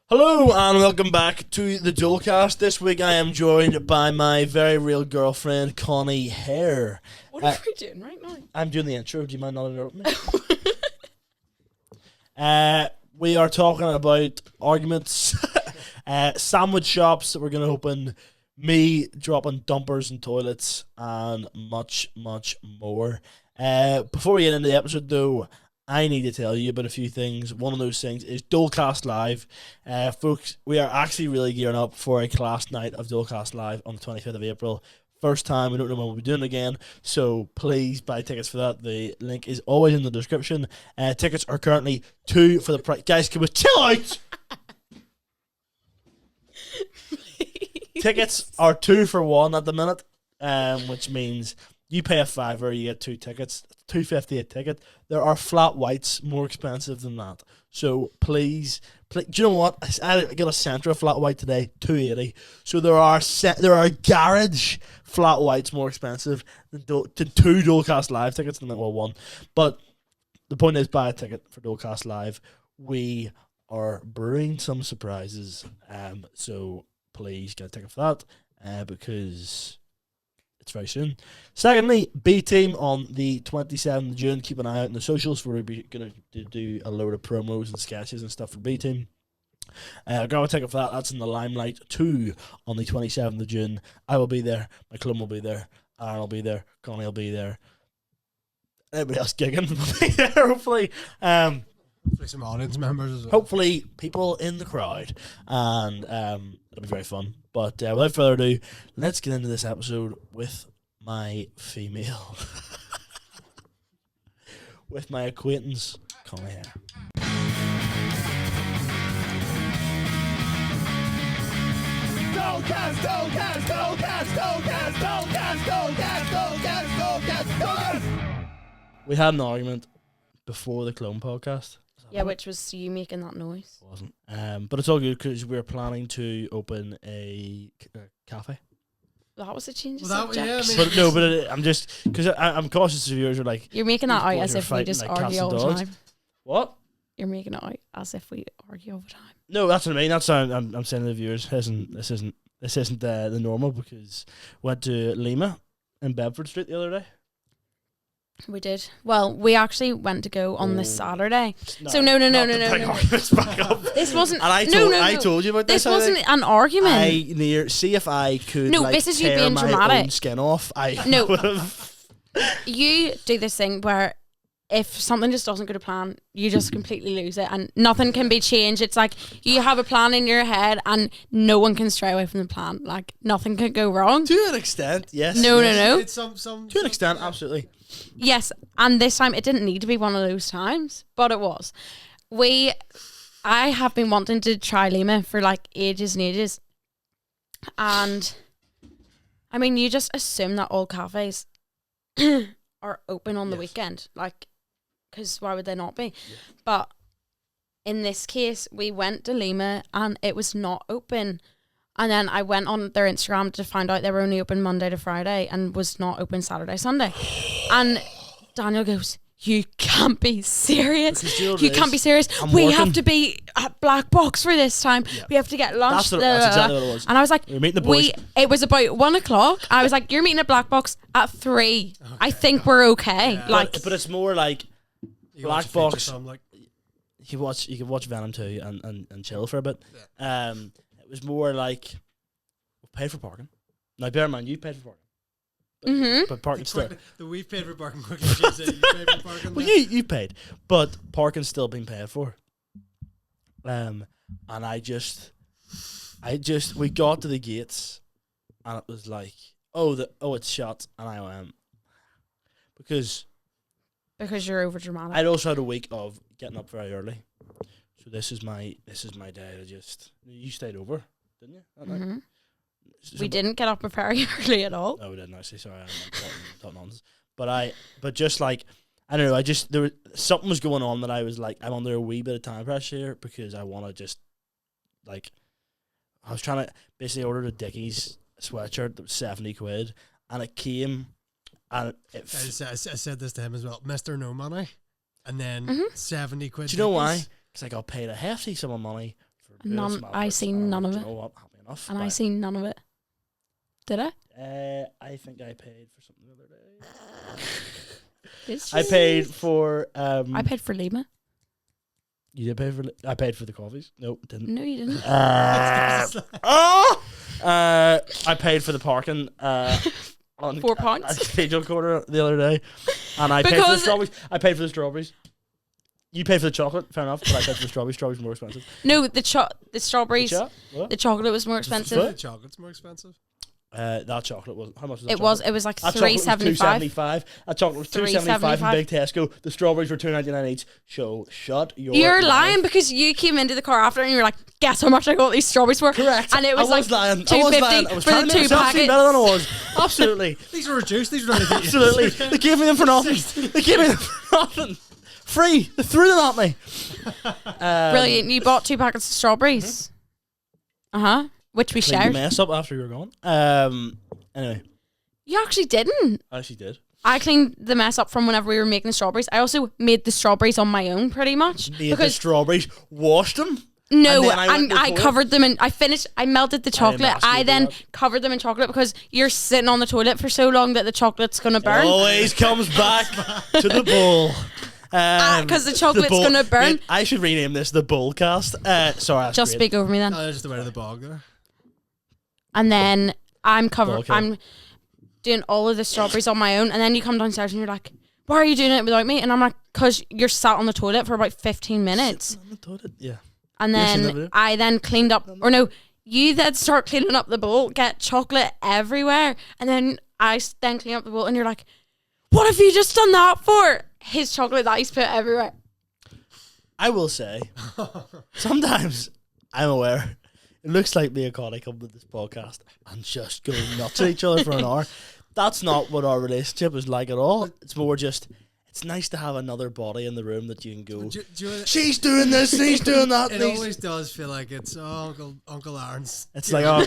Hello and welcome back to the Dolecast. This week I am joined by my very real girlfriend, Connie here. What are we doing right now? I'm doing the intro. Do you mind not interrupting me? We are talking about arguments, sandwich shops that we're going to open, me dropping dumpers in toilets, and much, much more. Before we get into the episode though, I need to tell you about a few things. One of those things is Dolecast Live. Folks, we are actually really gearing up for a class night of Dolecast Live on the 25th of April. First time, we don't know when we'll be doing it again, so please buy tickets for that. The link is always in the description. Tickets are currently 2 for the price. Guys, can we chill out? Tickets are 2 for 1 at the minute, which means you pay a $5, you get 2 tickets. $2.50 a ticket. There are flat whites more expensive than that. So please, do you know what? I got a Centra flat white today, $2.80. So there are garage flat whites more expensive than 2 Dolecast Live tickets. Well, 1. But the point is, buy a ticket for Dolecast Live. We are brewing some surprises. So please get a ticket for that because it's very soon. Secondly, B Team on the 27th of June. Keep an eye out on the socials where we'll be going to do a load of promos and sketches and stuff for B Team. Go and take it for that. That's in the Limelight 2 on the 27th of June. I will be there. My clone will be there. Aaron will be there. Connie will be there. Everybody else gigging will be there, hopefully. Hopefully some audience members as well. Hopefully people in the crowd. And it'll be very fun. But without further ado, let's get into this episode with my female. With my acquaintance, Connie here. We had an argument before the Clone podcast. Yeah, which was you making that noise. It wasn't. But it's all good because we're planning to open a cafe. That was a change of Well, that- subject. yeah, I mean- But I'm just because I'm cautious of viewers are like, You're making that out boys as are if we fighting just like argue cats all and the dogs. time. what? You're making it out as if we argue all the time. No, that's what I mean. That's how I'm saying to the viewers. This isn't the normal because went to Lima in Bedford Street the other day. We did. Well, we actually went to go on this Saturday. So Not to no. bring arguments back up. This wasn't. And I told you about this. This wasn't an argument. See if I could. No, like, this is you tear being my dramatic. own skin off. No. would've- You do this thing where if something just doesn't go to plan, you just completely lose it and nothing can be changed. It's like you have a plan in your head and no one can stray away from the plan. Like nothing could go wrong. To an extent, yes. No. It's some To an extent, absolutely. Yes, and this time it didn't need to be one of those times, but it was. I have been wanting to try Lima for like ages and ages. And I mean, you just assume that all cafes are open on the weekend. Like, because why would they not be? Yeah. But in this case, we went to Lima and it was not open. And then I went on their Instagram to find out they were only open Monday to Friday and was not open Saturday, Sunday. And Daniel goes, "You can't be serious. You can't be serious. We have to be at Black Box for this time. Yeah. We have to get lunch." That's exactly what it was. And I was like, we're meeting the boys. It was about 1 o'clock. I was like, "You're meeting at Black Box at 3. Okay. I think we're okay." Yeah. Like, but it's more like Black Box. Like, You can watch Venom 2 and chill for a bit. Yeah. It was more like we paid for parking. Now bear in mind you paid for parking. But parking still. we've paid for parking quickly. You paid for parking. Well, you paid, but parking's still being paid for. And we got to the gates, and it was like, it's shut, and I went because you're over dramatic. I'd also had a week of getting up very early, so this is my day to just. You stayed over, didn't you? That night? We didn't get up very early at all. No, we didn't actually. Sorry, I'm talking nonsense. But just like I don't know, something was going on that I was like, I'm under a wee bit of time pressure here because I want to just like I was trying to basically order a Dickies sweatshirt that was £70, and it came, and I said this to him as well, Mr. No Money, and then £70. Do you know why? Because I got paid a hefty sum of money for for None- Grace I Mavericks, seen and none of you it. know what? Happy enough. And I But, seen none of it. Did I? I think I paid for something the other day. Did I you? paid for. I paid for Lima. You did pay for. I paid for the coffees. No, didn't. No, you didn't. I paid for the parking. On £4. at Cathedral Quarter the other day, and I paid for the Because- strawberries. I paid for the strawberries. You paid for the chocolate, fair enough, but I paid for the strawberries. Strawberries more expensive. No, the strawberries, Yeah? What? the chocolate was more The expensive. chocolate's more expensive. That chocolate was how much was that? It was like That chocolate was $3.75. That chocolate was $2.75 in Big Tesco. The strawberries were $2.99 each. So shut your. You're mouth. lying because you came into the car after and you were like, guess how much I got these strawberries for? Correct. And it was I like was lying. I was $2.50 lying. I was for trying the to make two myself seem packets. better than I was. Absolutely. These were reduced. These were only Absolutely. They gave me them for nothing. They gave me them for nothing. Free. They threw them at me. Brilliant. You bought 2 packets of strawberries. Which we Cleaned the shared. mess up after you were gone. Anyway, You actually didn't. I actually did. I cleaned the mess up from whenever we were making the strawberries. I also made the strawberries on my own pretty much. Made the because strawberries, washed them. no, and then I went and to the I toilet. covered them in. I melted the chocolate. ask you I to do then that. covered them in chocolate because you're sitting on the toilet for so long that the chocolate's gonna burn. Always comes back to the bowl. Because the chocolate's bowl- gonna burn. Mate, I should rename this the Dolecast. Sorry, that's Just great. speak over me then. Oh, just the way of the bog there. And then I'm Okay. I'm doing all of the strawberries on my own. And then you come downstairs and you're like, why are you doing it without me? And I'm like, because you're sat on the toilet for about 15 minutes. On the toilet, yeah. And You seen that then video? I then cleaned up, or no, you then start cleaning up the bowl, get chocolate everywhere. And then I then clean up the bowl and you're like, what have you just done that for? His chocolate that he's put everywhere. I will say, sometimes I'm aware. It looks like me and Connie come to this podcast and just go nuts at each other for an hour. That's not what our relationship is like at all. It's more just, it's nice to have another body in the room that you can go, Do you know what- she's doing this, he's doing that. It and he's-" always does feel like it's Uncle Aaron's. It's like, oh,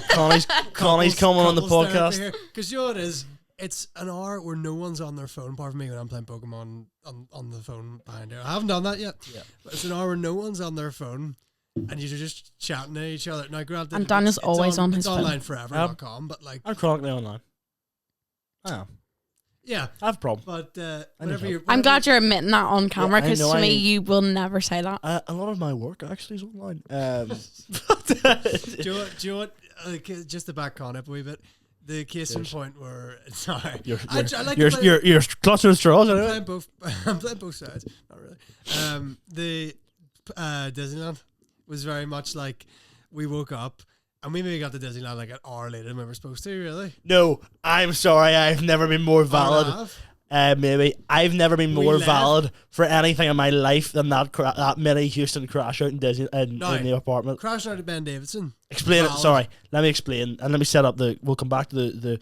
Connie's coming on the podcast. Because you know what it is? It's an hour where no one's on their phone apart from me when I'm playing Pokemon on the phone behind here. I haven't done that yet. Yeah. But it's an hour where no one's on their phone and you're just chatting to each other. Now, granted, And Daniel's it's always on his phone. It's onlineforever.com, but like, I'm chronically online. I am. yeah. I have a problem. But I whenever need you're, I'm glad you're admitting that on camera I because know to I me, am. you will never say that. A lot of my work actually is online. Do you know what? Just to back on up a wee bit, the case in Cheers. point where sorry, You're I like to play- you're clutching at straws. I'm Anyway. playing both. I'm playing both sides. Not really. The Disneyland was very much like we woke up and we maybe got to Disneyland like an hour later than we were supposed to. Really No, I'm sorry. I've never been more Hour and a valid. half. Maybe I've never been We more left. valid for anything in my life than that mini Houston crash out in Disney in No. the apartment. Crashed out of Ben Davidson. Explain it. Valid. Sorry, let me explain and let me set up the. We'll come back to the.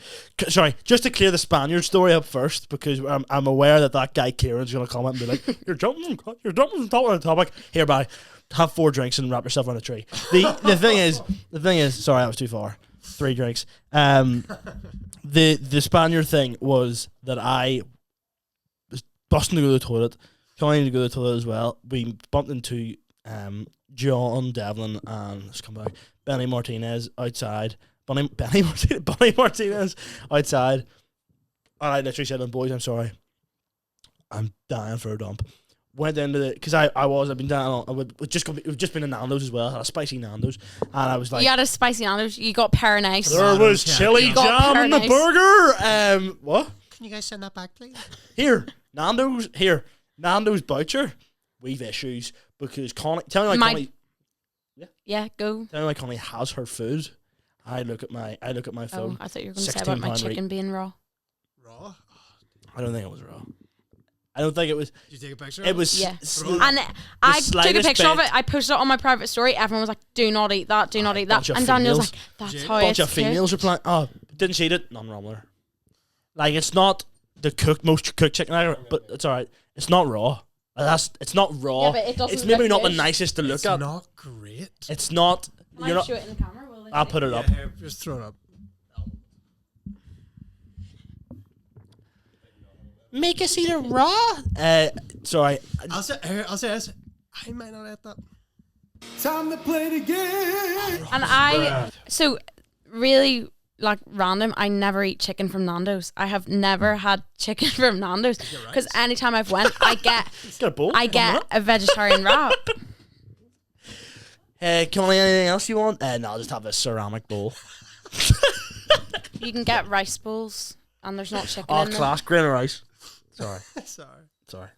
Sorry, just to clear the Spaniard story up first because I'm aware that guy Kieran's going to comment and be like, "You're jumping from top of the topic." Here, bye. Have 4 drinks and wrap yourself around a tree. The thing is. Sorry, that was too far. 3 drinks. The Spaniard thing was that I was busting to go to the toilet, trying to go to the toilet as well. We bumped into John Devlin and let's come back. Benny Martinez outside. Benny Martinez outside. And I literally said to them, boys, I'm sorry. I'm dying for a dump. Went into the because I've been down. We've just been in Nando's as well. I had a spicy Nando's, and I was like, you had a spicy Nando's. You got paradise. there was chili Got jam in the paradise. burger. What? Can you guys send that back, please? Nando's voucher. We've issues because Connie. Tell me why Yeah, go. Connie has her food. I look at my Oh, phone. I thought you were going to say about my £16 chicken being raw. Raw. I don't think it was raw. I don't think it was. Did you take a picture? It of was. Yeah. sl- And I took a slightest picture of bit- it. I posted it on my private story. Everyone was like, do not eat that. Do not eat that. bunch of And Daniel's females. like, that's Jane- how bunch it's of females replying. Oh, didn't she eat it? None wrong with her. Like it's not the most cooked chicken ever, but it's alright. It's not raw. It's not raw. Yeah, but it doesn't it's maybe look not the good. nicest to look It's at. not great. It's not. Can You're I not. show it in the camera? Will they I'll see put it Yeah, up. here, just throw it up. Make us eat it raw. Sorry. I'll say this. I might not eat that. Time to play the game. And so really like random, I never eat chicken from Nando's. I have never had chicken from Nando's because anytime I've went, I get a vegetarian wrap. Connie, anything else you want? No, I'll just have a ceramic bowl. You can get rice bowls and there's not chicken in them. Class, grain of rice. Sorry. Sorry.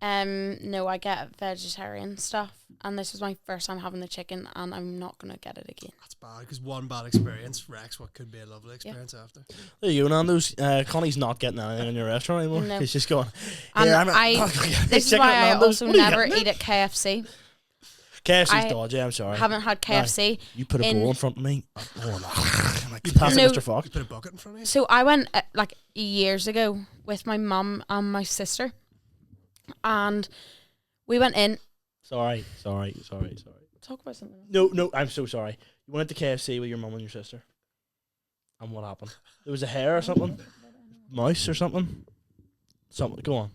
No, I get vegetarian stuff, and this was my first time having the chicken, and I'm not gonna get it again. That's bad because one bad experience wrecks what could be a lovely experience after. There you go, Nando's. Connie's not getting anything in your restaurant anymore. No. He's just going. And this is why I also never eat at KFC. KFC's dodgy. I'm sorry. Haven't had KFC. You put a bowl in front of me. Like Mr. Fox. You put a bucket in front of you. So I went like years ago with my mum and my sister, and we went in. Sorry. Talk about something. No, I'm so sorry. You went to KFC with your mum and your sister, and what happened? There was a hair or something, mouse or something. Something. Go on,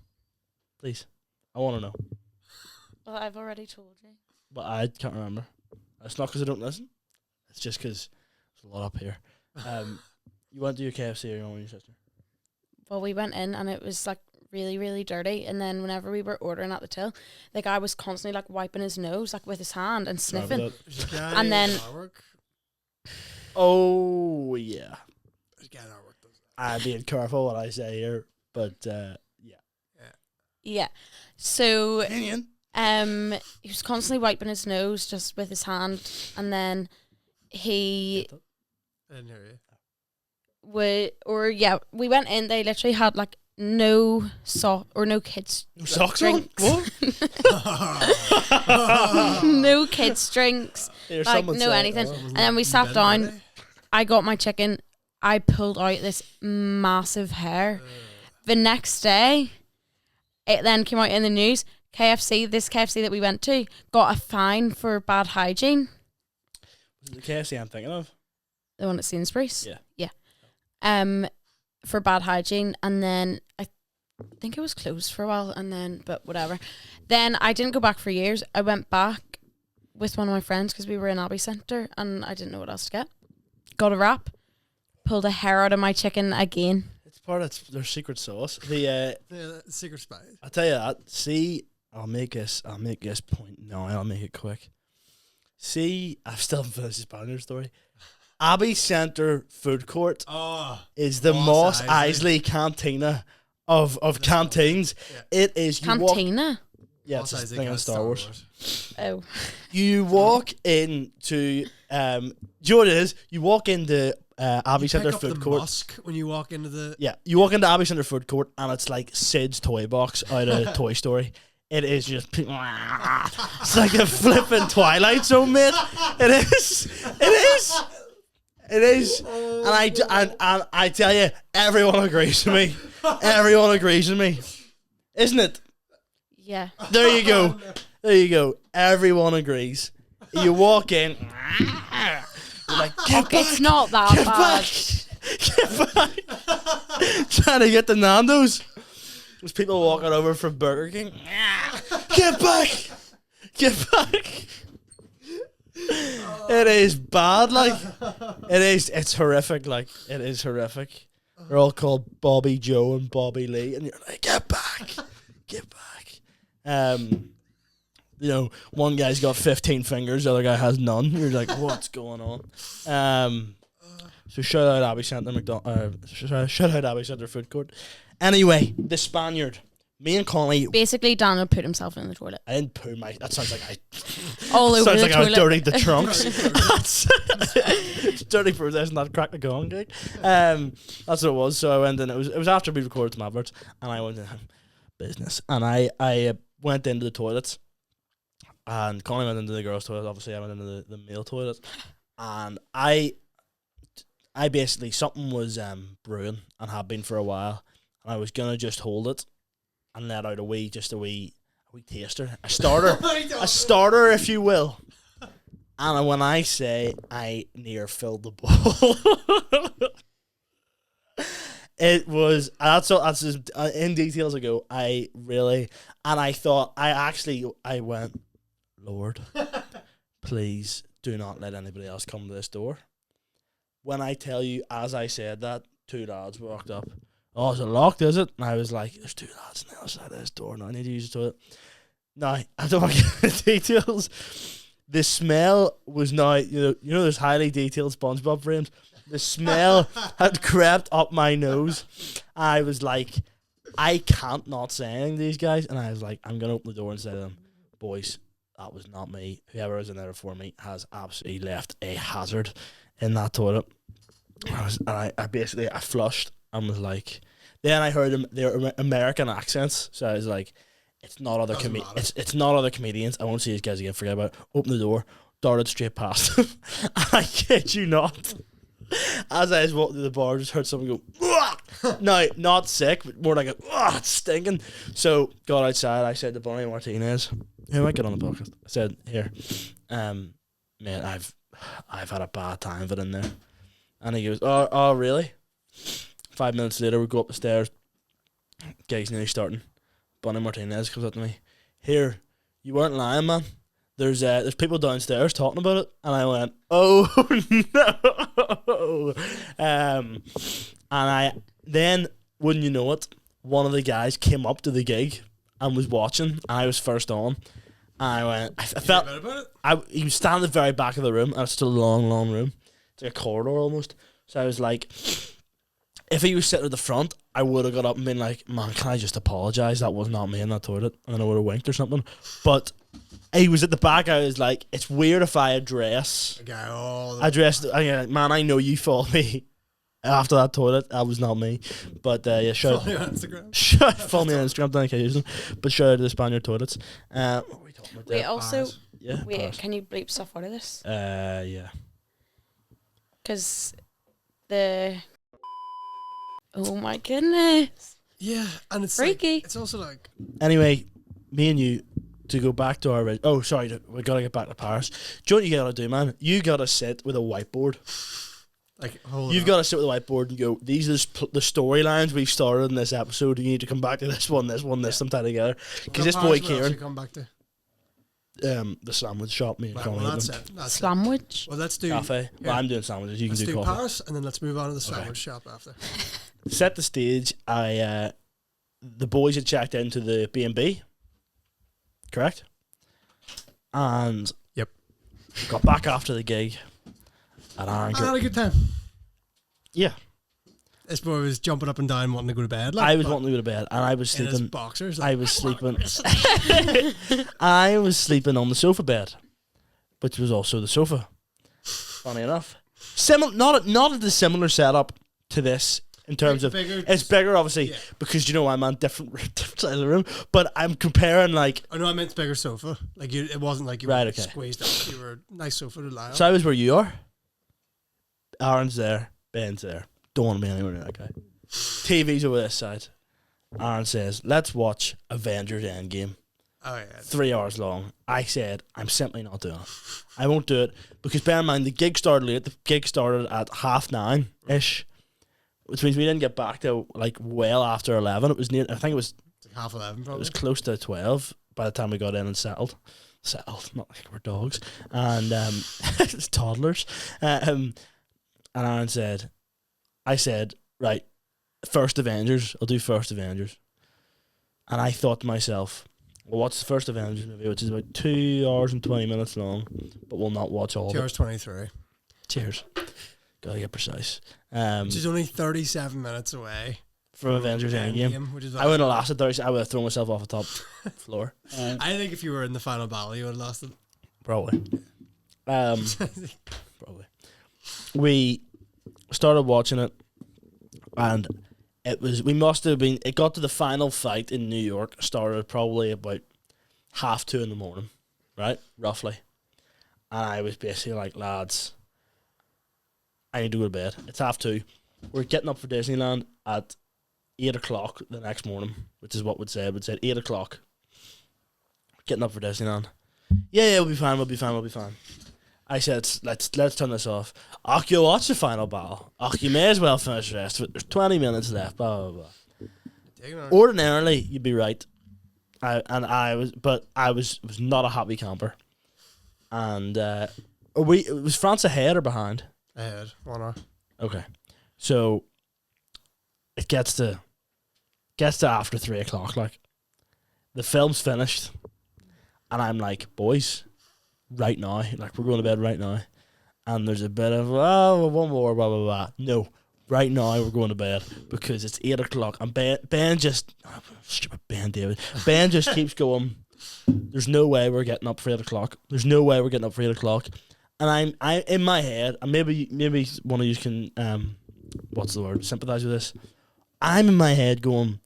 please. I want to know. Well, I've already told you. But I can't remember. It's not because I don't listen. It's just because there's a lot up here. You went to your KFC or your mum and your sister? Well, we went in and it was like really, really dirty. And then whenever we were ordering at the till, the guy was constantly like wiping his nose like with his hand and sniffing. And then, oh yeah, I'm being careful what I say here, but yeah. So Indian. he was constantly wiping his nose just with his hand, and then he I didn't hear you. we went in. They literally had like no kids Socks drinks. on? What? No kids drinks, like no anything. And then we sat down. I got my chicken. I pulled out this massive hair. The next day, it then came out in the news. This KFC that we went to got a fine for bad hygiene. The KFC I'm thinking of? The one at Sainsbury's? Yeah. For bad hygiene, and then I think it was closed for a while, but whatever. Then I didn't go back for years. I went back with one of my friends because we were in Abbey Centre and I didn't know what else to get. Got a wrap, pulled a hair out of my chicken again. It's part of their secret sauce. The secret spice. I'll tell you that. See, I'll make this point. No, I'll make it quick. See, I've still haven't finished this Banner story. Abbey Centre Food Court is the Moss Isley Cantina of canteens. Yeah. It is Cantina? Yeah, it's a thing in Star Wars. Oh. You walk into do you know what it is? You walk into Abbey Centre Food Court. Musk when you walk into the You walk into Abbey Centre Food Court and it's like Sid's toy box out of Toy Story. It is just it's like a flipping Twilight Zone, mate. It is. And I tell you, everyone agrees with me. Everyone agrees with me. Isn't it? Yeah. There you go. Everyone agrees. You walk in. You're like, get back. It's not that bad. Get back. Trying to get the Nando's. There's people walking over from Burger King. Get back. Get back. It is bad, like. It's horrific, like. It is horrific. They're all called Bobby Joe and Bobby Lee, and you're like, get back. Get back. You know, one guy's got 15 fingers, the other guy has none. You're like, what's going on? So shout out Abbey Centre shout out Abbey Centre Food Court. Anyway, the Spaniard. Me and Connie. Basically, Daniel put himself in the toilet. I didn't poo my. That sounds like all over sounds the like toilet. I was dirty the trunks. That's dirty process, not crack the gong gig. That's what it was. So I went in. It was after we recorded some adverts, and I went in business, and I went into the toilets, and Connie went into the girls' toilet. Obviously, I went into the male toilet, and I basically something was brewing and had been for a while, and I was gonna just hold it and let out a wee taster, a starter, if you will. And when I say I near filled the bowl, it was that's as in details ago. I thought I went, Lord, please do not let anybody else come to this door. When I tell you, as I said that, 2 lads walked up. Oh, is it locked, is it? And I was like, there's 2 lads on the other side of this door. Now I need to use the toilet. Now, I don't want to get into details. The smell was now, you know those highly detailed SpongeBob frames? The smell had crept up my nose. I was like, I can't not say anything to these guys. And I was like, I'm going to open the door and say to them, boys, that was not me. Whoever was in there before me has absolutely left a hazard in that toilet. I basically flushed and was like, then I heard them, their American accents. So I was like, it's not other it's not other comedians. I won't see these guys again. Forget about it. Open the door, darted straight past them. I kid you not. As I was walking through the bar, I just heard someone go, "Ugh!" No, not sick, but more like it's stinking. So got outside. I said to Bonnie Martinez, who might get on the podcast, I said, here, man, I've had a bad time of it in there. And he goes, oh really? 5 minutes later, we go up the stairs. Gig's nearly starting. Bonnie Martinez comes up to me. Here, you weren't lying, man. There's people downstairs talking about it. And I went, oh, no. And then, wouldn't you know it, one of the guys came up to the gig and was watching. And I was first on. And I went, I felt, he was standing at the very back of the room. And it's still a long, long room. It's like a corridor almost. So I was like, if he was sitting at the front, I would have got up and been like, man, can I just apologise? That was not me in that toilet. And then I would have winked or something. But he was at the back. I was like, it's weird if I address. Man, I know you followed me after that toilet. That was not me. But yeah, follow me on Instagram. Follow me on Instagram. Don't think I use them. But shout out to the Spaniard toilets. What were we talking about? Wait, also, can you bleep stuff out of this? Yeah. Because oh my goodness. Yeah, and it's freaky. It's also like. Anyway, me and you, to go back to our. Oh, sorry, we gotta get back to Paris. Do you know what you gotta do, man? You gotta sit with a whiteboard. Like, you've got to sit with a whiteboard and go, these are the storylines we've started in this episode. You need to come back to this one, sometime together. Because this boy Kieran. Come back to? The sandwich shop. Me and Connie. Well, that's it. Sandwich? Well, let's do. Cafe. Well, I'm doing sandwiches. You can do coffee. Paris, and then let's move on to the sandwich shop after. Set the stage. The boys had checked into the B&B. Correct? And. Yep. Got back after the gig. And I had a good time. Yeah. This boy was jumping up and down wanting to go to bed. I was wanting to go to bed, and I was sleeping. In his boxers. I was sleeping. I was sleeping on the sofa bed, which was also the sofa. Funny enough, not a dissimilar setup to this in terms of it's bigger, obviously, because you know I'm on different side of the room. But I'm comparing like. Oh no, I meant bigger sofa. Like it wasn't like you were squeezed out. You were nice sofa to lie on. So I was where you are. Aaron's there, Ben's there. Don't want to be anywhere near that guy. TV's over this side. Aaron says, let's watch Avengers Endgame. Oh, yeah. 3 hours long. I said, I'm simply not doing it. I won't do it. Because bear in mind, the gig started late. The gig started at 9:30-ish. Which means we didn't get back to, like, well after 11. It was near, I think it was... It's like 11, probably. It was close to 12 by the time we got in and settled. Not like we're dogs. And, it's toddlers. And Aaron said... I said, right, first Avengers. I'll do first Avengers. And I thought to myself, well, what's the first Avengers movie, which is about 2 hours and 20 minutes long, but we'll not watch all of it. 2 hours 23. Cheers. Gotta get precise. Which is only 37 minutes away from Avengers Endgame. Which is I wouldn't have lasted 30. I would have thrown myself off the top floor. I think if you were in the final battle, you would have lasted. Probably. Probably. We started watching it, and it got to the final fight in New York, started probably about 2:30 in the morning, right, roughly, and I was basically like, lads, I need to go to bed. It's 2:30. We're getting up for Disneyland at 8 o'clock the next morning, which is what we'd say. We'd say 8 o'clock. Getting up for Disneyland. Yeah, we'll be fine. I said, let's turn this off. You watch the final battle. You may as well finish the rest of it. There's 20 minutes left. Blah blah blah. Ordinarily, you'd be right. I was not a happy camper. and was France ahead or behind? Ahead, 1 hour. Okay, so it gets to after 3 o'clock. Like the film's finished, and I'm like, boys, right now, like we're going to bed right now. And there's a bit of one more, blah blah blah. No, right now we're going to bed because it's 8 o'clock. And Ben just stupid Ben David. Ben just keeps going. There's no way we're getting up for 8 o'clock. There's no way we're getting up for 8 o'clock. And I'm in my head, and maybe one of you can what's the word? Sympathize with this. I'm in my head going,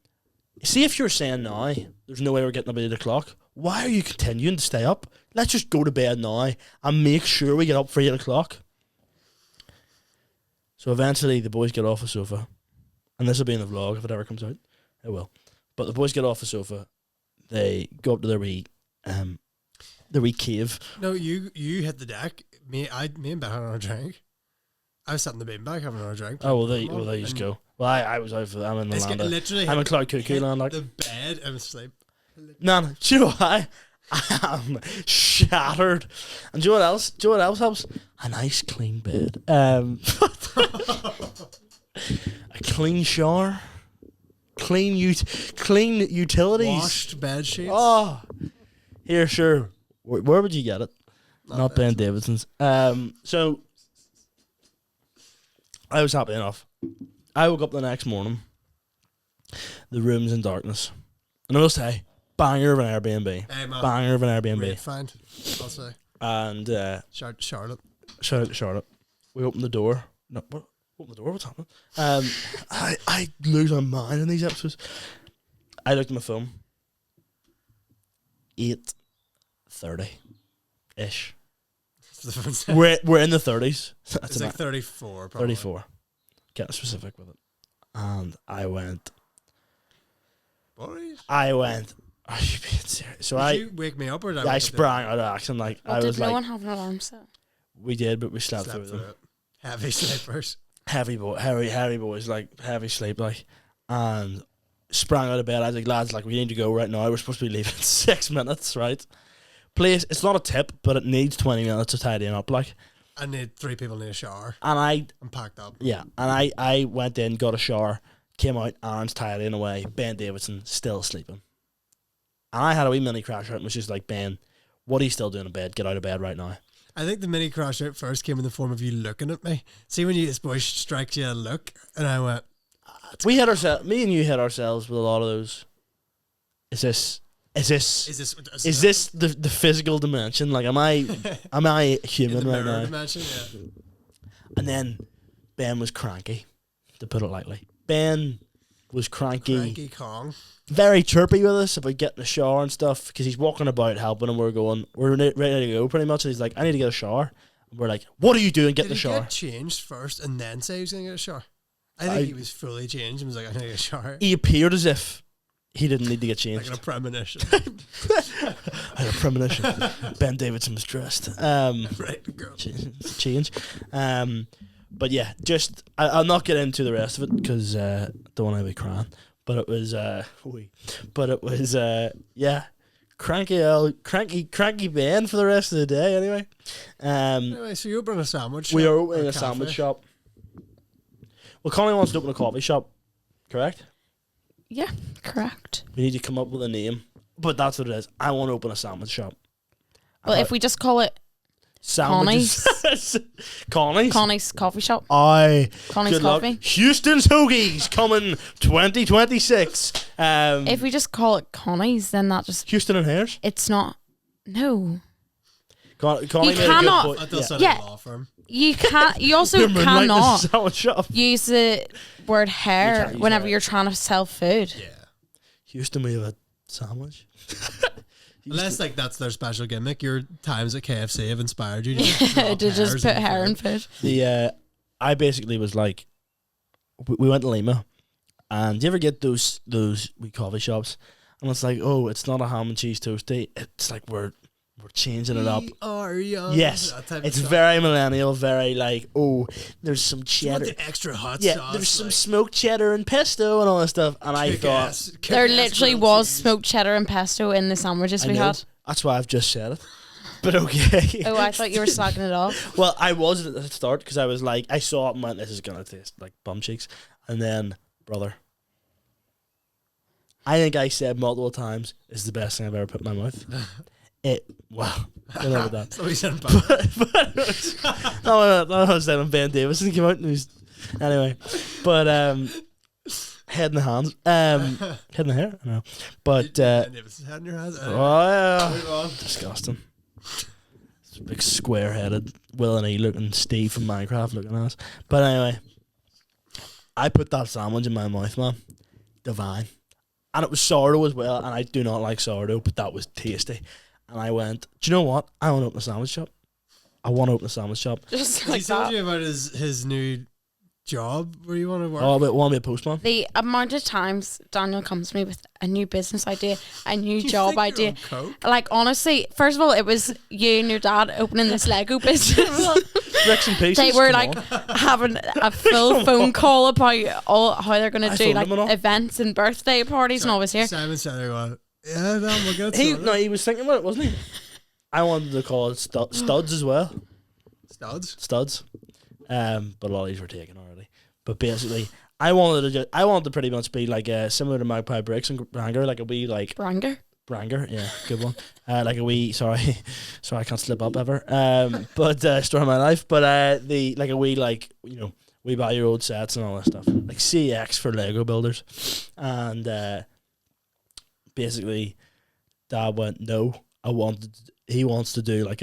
see if you're saying now there's no way we're getting up at 8 o'clock. Why are you continuing to stay up? Let's just go to bed now and make sure we get up for 8 o'clock. So eventually the boys get off the sofa. And this will be in the vlog if it ever comes out. It will. But the boys get off the sofa. They go up to their wee cave. No, you hit the deck. Me and Ben had another drink. I was sitting in the beanbag having another drink. Oh, there you just go. Well, I was out for that. I'm in the land. I'm in 𝐿𝙊𝙀𝐾𝐋𝐒 land. Like. The bed and sleep. No, do you know what? I am shattered. And do you know what else? Do you know what else helps? A nice clean bed. A clean shower. Clean utilities. Washed bed sheets. Oh, here, sure. Where would you get it? Not Ben Davidson's. So I was happy enough. I woke up the next morning. The room's in darkness, and I will say, banger of an Airbnb. Hey, man. Banger of an Airbnb. Great find, I'll say. And Charlotte. shout out to Charlotte. We opened the door. No, what? Open the door. What's happening? I lose my mind in these episodes. I looked at my phone. 8:30 ish. We're in the 30s. It's like 34. Probably. 34. Get specific with it. And I went. Boys. Are you being serious? So Did you wake me up or did I sprang out of action. Like Well, I did was no like, one have an alarm set? we did, but we slept through them. it. Heavy sleepers. Heavy boys, like heavy sleep, like, and sprang out of bed. I was like, lads, like we need to go right now. We're supposed to be leaving in 6 minutes, right? Place, it's not a tip, but it needs 20 minutes to tidying up, like. I need 3 people need a shower. And I'm packed up. Yeah, and I went in, got a shower, came out, Aaron's tidying away, Ben Davidson still sleeping. And I had a wee mini crash out and was just like, Ben, what are you still doing in bed? Get out of bed right now. I think the mini crash out first came in the form of you looking at me. See when this boy strikes you a look, and I went. We hit ourselves. Me and you hit ourselves with a lot of those. Is this the physical dimension? Like, am I human right now? Dimension, yeah. And then Ben was cranky, to put it lightly. Ben was cranky. Cranky Kong. Very chirpy with us about getting a shower and stuff because he's walking about helping and we're ready to go pretty much. And he's like, I need to get a shower. And we're like, what are you doing? Get the shower. Did he get changed first and then say he was going to get a shower? I think he was fully changed and was like, I need to get a shower. He appeared as if he didn't need to get changed. Like a premonition. I had a premonition. Ben Davidson was dressed. Right, girl. Change. But yeah, just I'll not get into the rest of it because I don't want to be crying. But it was yeah, cranky Ben for the rest of the day. Anyway, anyway, so you open a sandwich shop. We are opening a sandwich shop. Well, Connie wants to open a coffee shop, correct? Yeah, correct. We need to come up with a name, but that's what it is. I want to open a sandwich shop. Well, if we just call it Connie's Connie's coffee shop. Connie's Good coffee. luck. Houston's Hoagies coming 2026. If we just call it Connie's, then that just Houston and Hares. it's not. No, Connie You made cannot- a good That point. does sound Yeah. like a law firm. you can't. You also You're moonlighting cannot as a sandwich shop. use the word You hair can't use whenever hair. you're trying to sell food. Yeah. Houston, we have a sandwich. Unless like that's their special gimmick. Your times at KFC have inspired you to, to just put hair in food. food. I basically was like, we went to Lima, and do you ever get those wee coffee shops, and it's like, oh, it's not a ham and cheese toasty. It's like we're changing it up. We are young. Yes, That type of it's stuff. very millennial, very like, oh, there's some Do you want cheddar. the extra hot Yeah, sauce. there's some like, smoked cheddar and pesto and all that stuff. And I thought, kick-ass There grilled literally cheese. was smoked cheddar and pesto in the sandwiches I we know, had. that's why I've just said it. But okay. Oh, I thought you were slagging it off. Well, I was at the start because I was like, I saw it and went, this is going to taste like bum cheeks. And then, brother, I think I said multiple times, it's the best thing I've ever put in my mouth. Wow. I don't know about that. So he said I was saying Ben Davison came out and he's, anyway. But, head in the hands. Head in the hair? No. But, head in your hands. oh, yeah. Disgusting. Big square-headed 𝘿𝙊𝙇𝙀𝐾𝐿 looking Steve from Minecraft looking ass. But anyway, I put that sandwich in my mouth, man. Divine. And it was sourdough as well, and I do not like sourdough, but that was tasty. And I went, do you know what? I want to open a sandwich shop. I want to open a sandwich shop. Just He like told that. you about his new job where you want to work. Oh, but want to be a postman? The amount of times Daniel comes to me with a new business idea, a new Do you job think you're idea. on coke? Like, honestly, first of all, it was you and your dad opening this Lego business. Bricks and pieces. They were come like on. having a full phone call about how they're going I to do told like them and all. events and birthday parties and all this here. Simon said, yeah, no, we'll get it He, sorted. no, he was thinking about it, wasn't he? I wanted to call it studs as well. Studs. But a lot of these were taken already. But basically, I wanted to pretty much be like similar to Magpie Bricks and Branger, like a wee like Branger. yeah, good one. Like a wee sorry, I can't slip up ever. But story of my life. But the like a wee like we buy your old sets and all that stuff, like CX for Lego builders, and basically, Dad went no. He wants to do like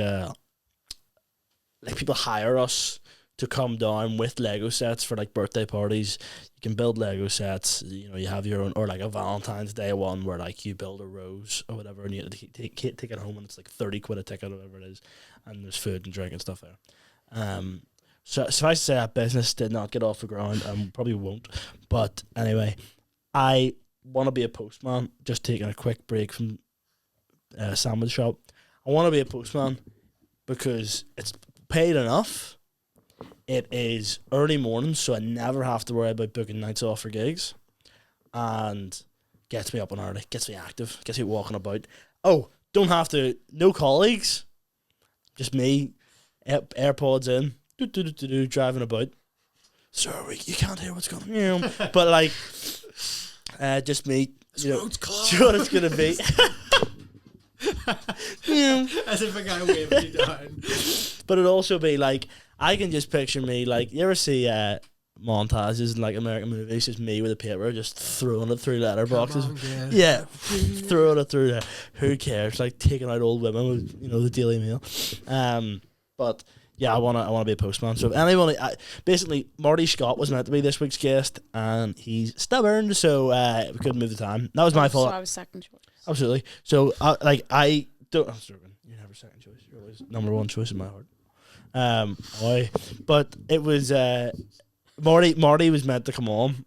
people hire us to come down with Lego sets for like birthday parties. You can build Lego sets. You have your own, or like a Valentine's Day one where like you build a rose or whatever, and you take it home, and it's like 30 quid a ticket or whatever it is, and there's food and drink and stuff there. So suffice to say that business did not get off the ground and probably won't. But anyway, I want to be a postman. Just taking a quick break from sandwich shop. I want to be a postman because it's paid enough. It is early mornings, so I never have to worry about booking nights off for gigs, and gets me up and early, gets me active, gets me walking about. Oh, don't have to, no colleagues, just me, AirPods in, driving about. Sorry, you can't hear what's going on. But like, just me. Do you know what it's gonna be? As if a guy waving you down. But it'd also be like, I can just picture me, like, you ever see montages in like American movies, just me with a paper just throwing it through letterboxes. Yeah, throwing it through there. Who cares? Like taking out old women with the Daily Mail. But yeah, I wanna be a postman. So if anyone, basically Marty Scott was meant to be this week's guest, and he's stubborn, so we couldn't move the time. That was my fault. So I was second choice. Absolutely. So I don't. I'm sorry, you're never second choice. You're always number one choice in my heart. But it was Marty was meant to come on,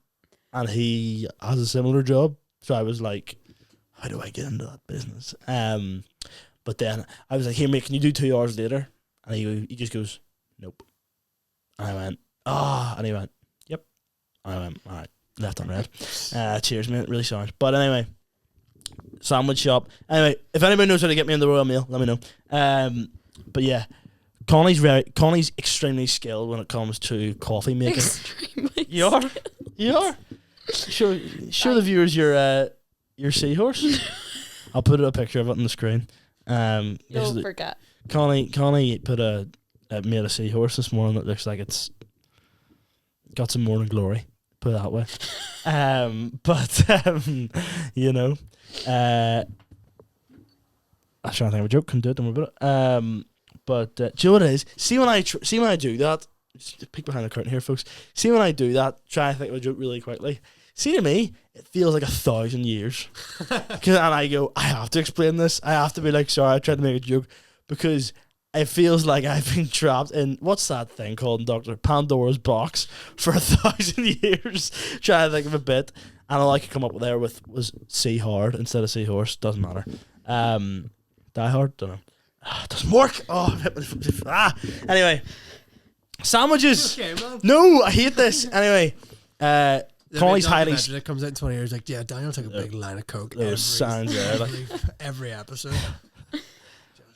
and he has a similar job. So I was like, how do I get into that business? But then I was like, here, mate, can you do 2 hours later? And he just goes, nope. And I went, and he went, yep. And I went, all right, left on red. Cheers, mate. Really sorry. But anyway, sandwich shop. Anyway, if anybody knows how to get me in the Royal Mail, let me know. But yeah, Connie's extremely skilled when it comes to coffee making. Extremely. You are. Show the viewers your seahorse. I'll put a picture of it on the screen. You'll forget. Connie made a seahorse this morning that looks like it's got some morning glory. Put it that way. I was trying to think of a joke. Couldn't do it. Don't worry about it. But do you know what it is? See when I do that. Just peek behind the curtain here, folks. See when I do that. Try to think of a joke really quickly. See, to me, it feels like 1,000 years. And I go, I have to explain this. I have to be like, sorry, I tried to make a joke, because it feels like I've been trapped in, what's that thing called in Doctor Pandora's box for 1,000 years, trying to think of a bit. And all I could come up with there was see hard instead of seahorse. Doesn't matter. Die hard? Don't know. It doesn't work. Anyway, sandwiches. Okay, man. No, I hate this. Anyway, Connie's highly. It comes out in 20 years. Like, yeah, Daniel took a big line of coke. Those sounds there, like. Every episode.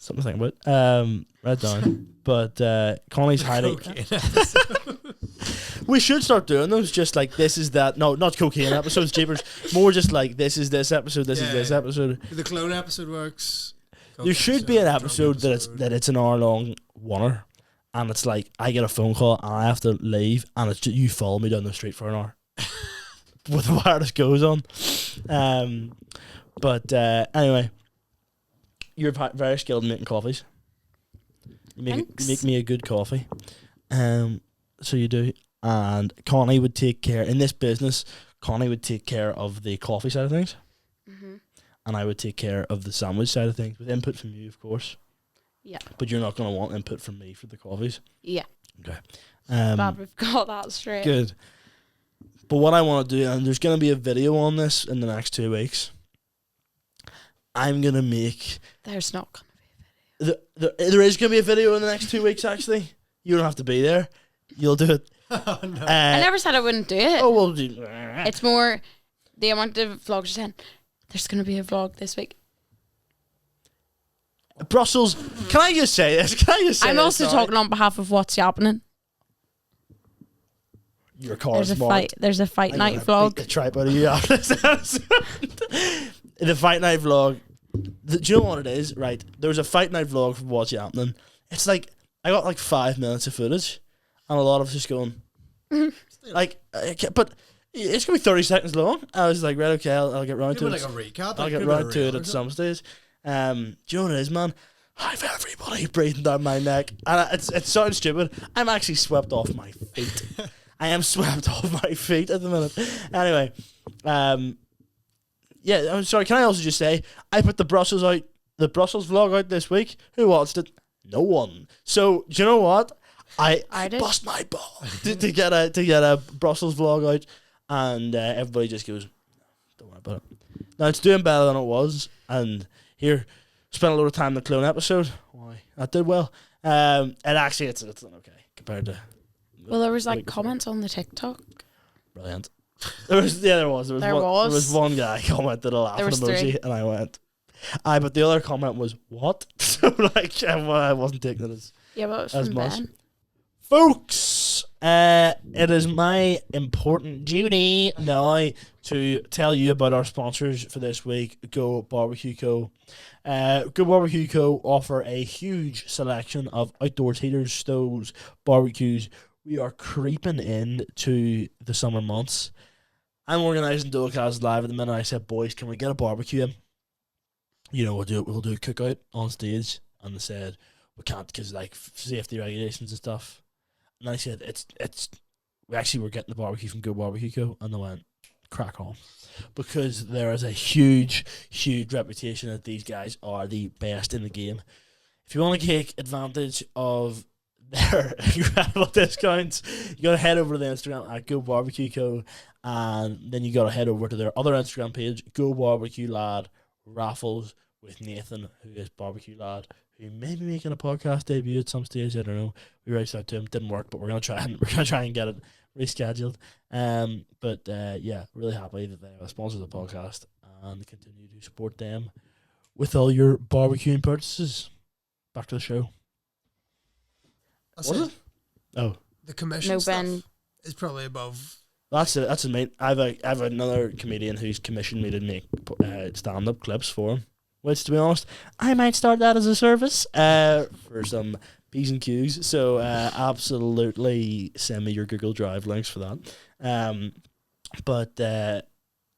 something to think about. Right down. But Connie's hiding. Cocaine episode. We should start doing those. Just like this is that. No, not cocaine episodes, jeepers. More just like this is this episode. This is this episode. The clone episode works. There should be an episode that it's an hour long oneer, and it's like I get a phone call and I have to leave, and it's just, you follow me down the street for an hour with the wireless goes on. But anyway, you're very skilled in making coffees. You make me a good coffee. So you do. And Connie would take care, in this business, Connie would take care of the coffee side of things. Mm-hmm. And I would take care of the sandwich side of things, with input from you, of course. Yeah. But you're not going to want input from me for the coffees. Yeah. Okay. Glad we've got that straight. Good. But what I want to do, and there's going to be a video on this in the next 2 weeks, I'm going to make... There's not going to be a video. There is going to be a video in the next 2 weeks, actually. You don't have to be there. You'll do it. Oh, no. I never said I wouldn't do it. Oh, well, do... It's more the amount of vlogs you're saying. There's going to be a vlog this week. Brussels. Can I just say this? I'm also talking on behalf of what's happening. Your car's marked. There's a fight night Beat vlog. the tripe out of you after this episode. The fight night vlog. Do you know what it is? Right. There was a fight night vlog from What's Happening. It's like I got like 5 minutes of footage, and a lot of us just going like, but it's gonna be 30 seconds long. I was like, right, okay, I'll get round to it. Like a recap. I'll get round to it at some stage. Do you know what it is, man? I've everybody breathing down my neck, and it sounds stupid. I'm actually swept off my feet. I am swept off my feet at the minute. Anyway, yeah. I'm sorry. Can I also just say I put the Brussels vlog out this week. Who watched it? No one. So do you know what? I did. bust my ball to get a Brussels vlog out, and everybody just goes, don't worry about it. Now it's doing better than it was, and here spent a lot of time in the clone episode. Why that did well. And actually it's okay compared to. Well, there was like comments on the TikTok. Brilliant. There was one guy commented a laughing emoji, 3. and I went, but the other comment was what? So like I wasn't taking it Yeah, but it was as from much. Ben. Folks, it is my important duty now to tell you about our sponsors for this week, Go Barbecue Co. Go Barbecue Co. offer a huge selection of outdoors heaters, stoves, barbecues. We are creeping into the summer months. I'm organising Dolecast Live at the minute. I said, boys, can we get a barbecue in? You know, we'll do a cookout on stage. And they said, we can't because like safety regulations and stuff. And I said, we actually were getting the barbecue from Go Barbecue Co. And they went, crack on. Because there is a huge, huge reputation that these guys are the best in the game. If you want to take advantage of their incredible discounts, you got to head over to the Instagram at Go Barbecue Co. And then you got to head over to their other Instagram page, Go Barbecue Lad Raffles with Nathan, who is Barbecue Lad, who may be making a podcast debut at some stage. I don't know. We reached out to him, didn't work, but we're gonna try and get it rescheduled. But yeah, really happy that they are sponsors of the podcast and continue to support them with all your barbecuing purchases. Back to the show. Was it? Oh, the commission stuff is probably above. That's it. That's it. I have another comedian who's commissioned me to make stand-up clips for him. Which, to be honest, I might start that as a service for some P's and Q's. So absolutely send me your Google Drive links for that. But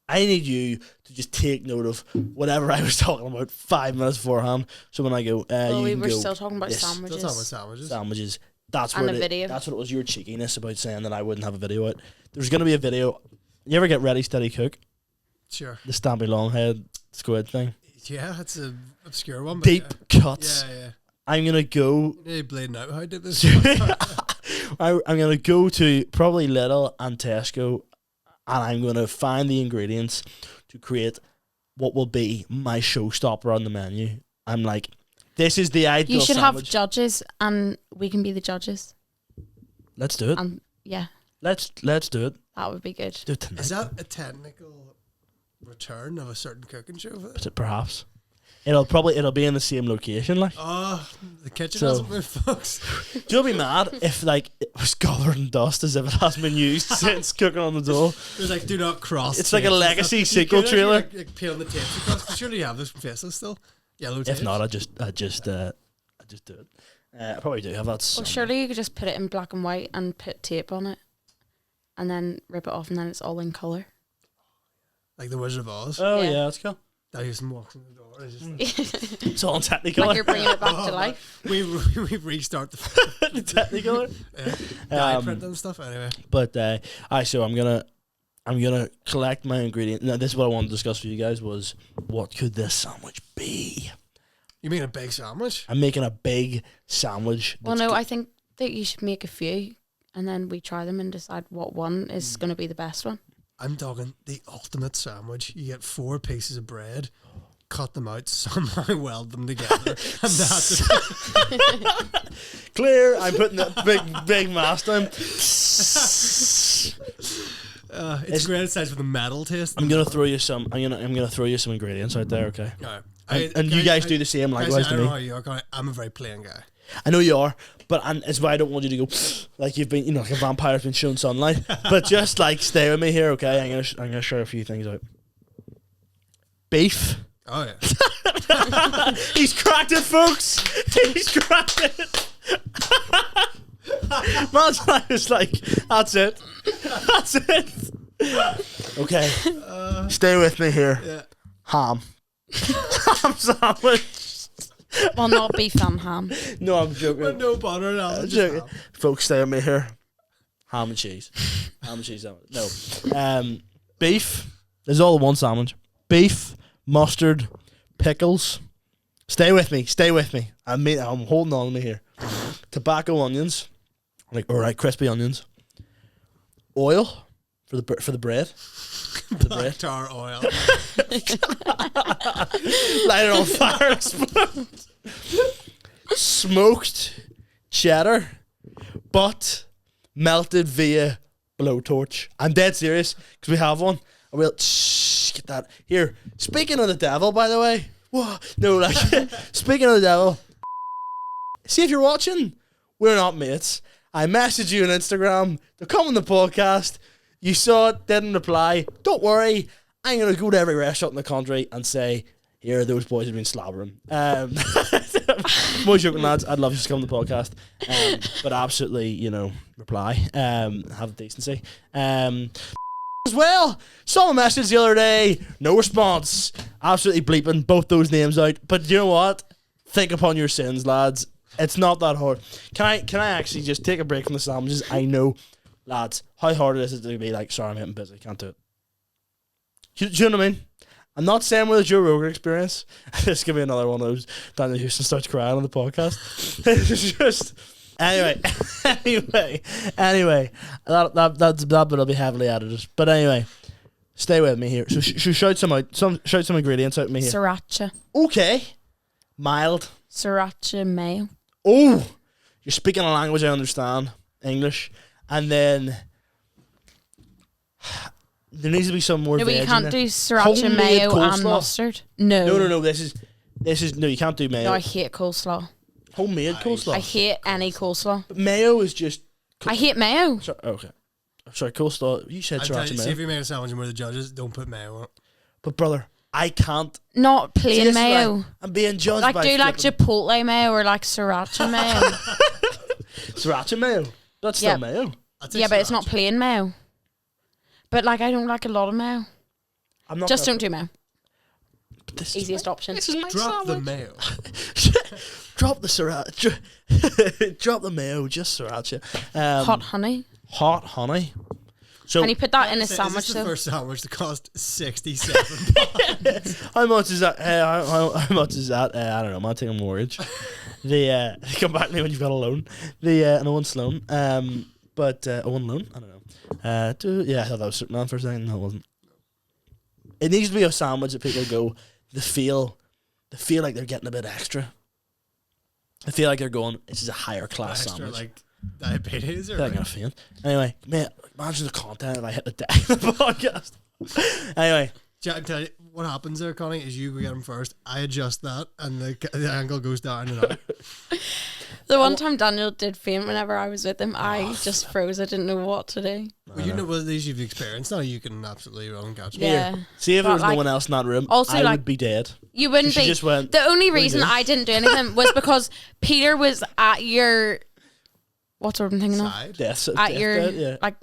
I need you to just take note of whatever I was talking about 5 minutes beforehand. So when I go, we were still talking about sandwiches. Still talking about sandwiches. Sandwiches. That's and what a video. That's what it was. Your cheekiness about saying that I wouldn't have a video out. There's going to be a video. You ever get Ready Steady Cook? Sure. The Stampy Longhead squid thing. Yeah, that's an obscure one. But Deep cuts. Yeah. I'm going to go. You need bleeding out. How did this? I'm going to go to probably Lidl and Tesco, and I'm going to find the ingredients to create what will be my showstopper on the menu. I'm like, this is the ideal You should sandwich. have judges, and we can be the judges. Let's do it. Yeah. Let's do it. That would be good. Do it tonight. Is that a technical return of a certain cooking show? Perhaps. It'll be in the same location, like. Oh, the kitchen So- hasn't moved, folks. Do you be mad if like it was covered in dust as if it hasn't been used since cooking on the dole? There's like, do not cross. It's like a tapes and legacy stuff. You sequel could trailer. actually, like peel the tapes across. 'Cause surely you have those faces still. Yellow tapes. If not, I just do it. I probably do have that. Well, somewhere. surely you could just put it in black and white and put tape on it, and then rip it off, and then it's all in colour. Like the Wizard of Oz. Oh Yeah. yeah, that's cool. Dyson walks in the door. It's just It's all in Technicolor. Like you're bringing it back to life. we restart the Technicolor. dye print and stuff. Anyway, But so I'm gonna collect my ingredient. Now, this is what I wanted to discuss with you guys was what could this sandwich be? you mean a big sandwich? I'm making a big sandwich. Well, that's no, I think that you should make a few, and then we try them and decide what one is going to be the best one. I'm talking the ultimate sandwich. You get 4 pieces of bread, cut them out, somehow weld them together, and that's it. clear. I'm putting the big mask down. It's great. It says with a metal taste. I'm gonna throw you some. I'm gonna throw you some ingredients out there. Okay. Alright. And you guys do the same likewise I to don't know me. how you are, Connie. I'm a very plain guy. I know you are, but it's why I don't want you to go like you've been, like a vampire's been shown sunlight. But just like stay with me here, okay? I'm gonna share a few things out. Beef. Oh yeah. He's cracked it, folks. He's cracked it. Man's I was like, that's it. That's it. Okay. Stay with me here. Yeah. Ham. Ham sandwich. Well, not beef and ham. No, I'm joking. With no butter and all. I'm just joking. ham. Folks, stay with me here. Ham and cheese. Ham and cheese sandwich. No. Beef. There's all in one sandwich. Beef, mustard, pickles. Stay with me. Stay with me. I'm holding on to me here. Tobacco onions, crispy onions. Oil for the bread. Black tar oil. Light it on fire. Explode. Smoked cheddar, but melted via blowtorch. I'm dead serious because we have one. I will get that here. Speaking of the devil, by the way. Whoa, no, like speaking of the devil. See if you're watching. We're not mates. I messaged you on Instagram to come on the podcast. You saw it, didn't reply. Don't worry. I'm going to go to every restaurant in the country and say, here, those boys have been slobbering. More joking, lads. I'd love you to come on the podcast. But absolutely, reply. Have decency. As well, saw a message the other day. No response. Absolutely bleeping both those names out. But you know what? Think upon your sins, lads. It's not that hard. Can I actually just take a break from the sandwiches? I know, lads, how hard it is to be like, sorry, I'm getting busy, can't do it. Do you know what I mean? I'm not saying with a Joe Rogan experience. This could be another one of those. Daniel Houston starts crying on the podcast. It's just anyway. That bit'll be heavily edited. But anyway, stay with me here. So shout some ingredients out at me here. Sriracha. Okay, mild. Sriracha mayo. Oh, you're speaking a language I understand, English, and then there needs to be some more. No, but veg you in can't there. do sriracha Homemade mayo coleslaw. and mustard. No. No. This is no. You can't do mayo. No, I hate coleslaw. Homemade coleslaw. I hate any coleslaw. But mayo is just. I hate mayo. Okay. Sorry, coleslaw. You said I'll tell you, sriracha see if mayo. you make a sandwich and we're the judges, don't put mayo on it. But brother, I can't. Not See, plain this is mayo. why I'm being judged Like by do like flipping- chipotle mayo or like sriracha mayo. sriracha mayo. That's still Yeah. mayo. I'll take Yeah, but it's sriracha. not plain mayo. But like I don't like a lot of mayo. I'm not Just gonna- don't do mayo. But this Easiest option. This is my Drop the sandwich. mayo. Drop the sriracha. Drop the mayo. Just sriracha. Hot honey. Hot honey. So Can you put that in a Is this sandwich the though? first sandwich that cost £67? how much is that? How much is that? I don't know. I'm not taking a mortgage. Come back to me when you've got a loan. An Owen loan. But Owen loan. I don't know. I thought that was Superman for a second. No, it wasn't. It needs to be a sandwich that people go. They feel like they're getting a bit extra. I feel like they're going. This is a higher class Extra, sandwich. like diabetes or They're gonna faint. Anyway, man, imagine the content if I hit the deck of the podcast. Anyway, I tell you, what happens there, Connie, is you go get him first. I adjust that, and the angle goes down and up. The one time Daniel did faint whenever I was with him, I just froze. I didn't know what to do. Well, you know what these you've experienced. Now you can absolutely run and catch me. Yeah. See, if there But, was no one else in that room, also, I like, would be dead. You wouldn't She be. just went, The only "What are you reason doing?" I didn't do anything was because Peter was at your. What's what I'm thinking of? Side. At your bed, yeah. like.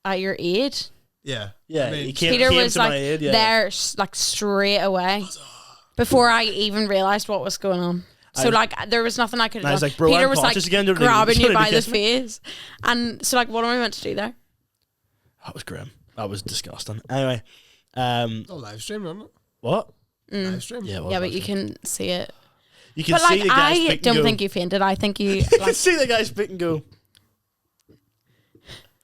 At your aid. Yeah. Yeah, I mean, he came, Peter was to like my aid, yeah. there, like straight away, before I even realised what was going on. So like there was nothing I could And I have was done. like, bro, Peter I'm was like conscious again, don't need- grabbing don't you need to by the kiss me. face, and so like what am I meant to do there? That was grim. That was disgusting. Anyway, Oh, live stream, wasn't it? what? Live stream. Yeah, it was Yeah, but you actually. can see it. You can But see like the guy I speak and don't go. think you fainted. I think you You can like, see the guy speak and go.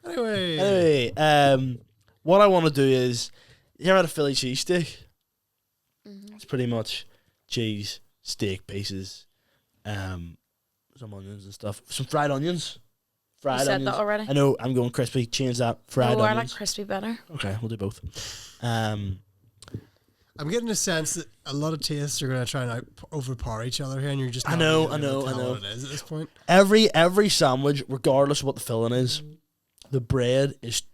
Anyway. Anyway, what I want to do is, you ever had a Philly cheesesteak? Mm-hmm. It's pretty much cheese, steak pieces, some onions and stuff, some fried onions. Fried you said onions. that already. I know I'm going crispy. Change that. Fried Oh, I like onions. crispy better. Okay, we'll do both. I'm getting a sense that a lot of tastes are going to try and overpower each other here, and you're just. I not know, really able to I tell know. What it is at this point. Every sandwich, regardless of what the filling is, the bread is a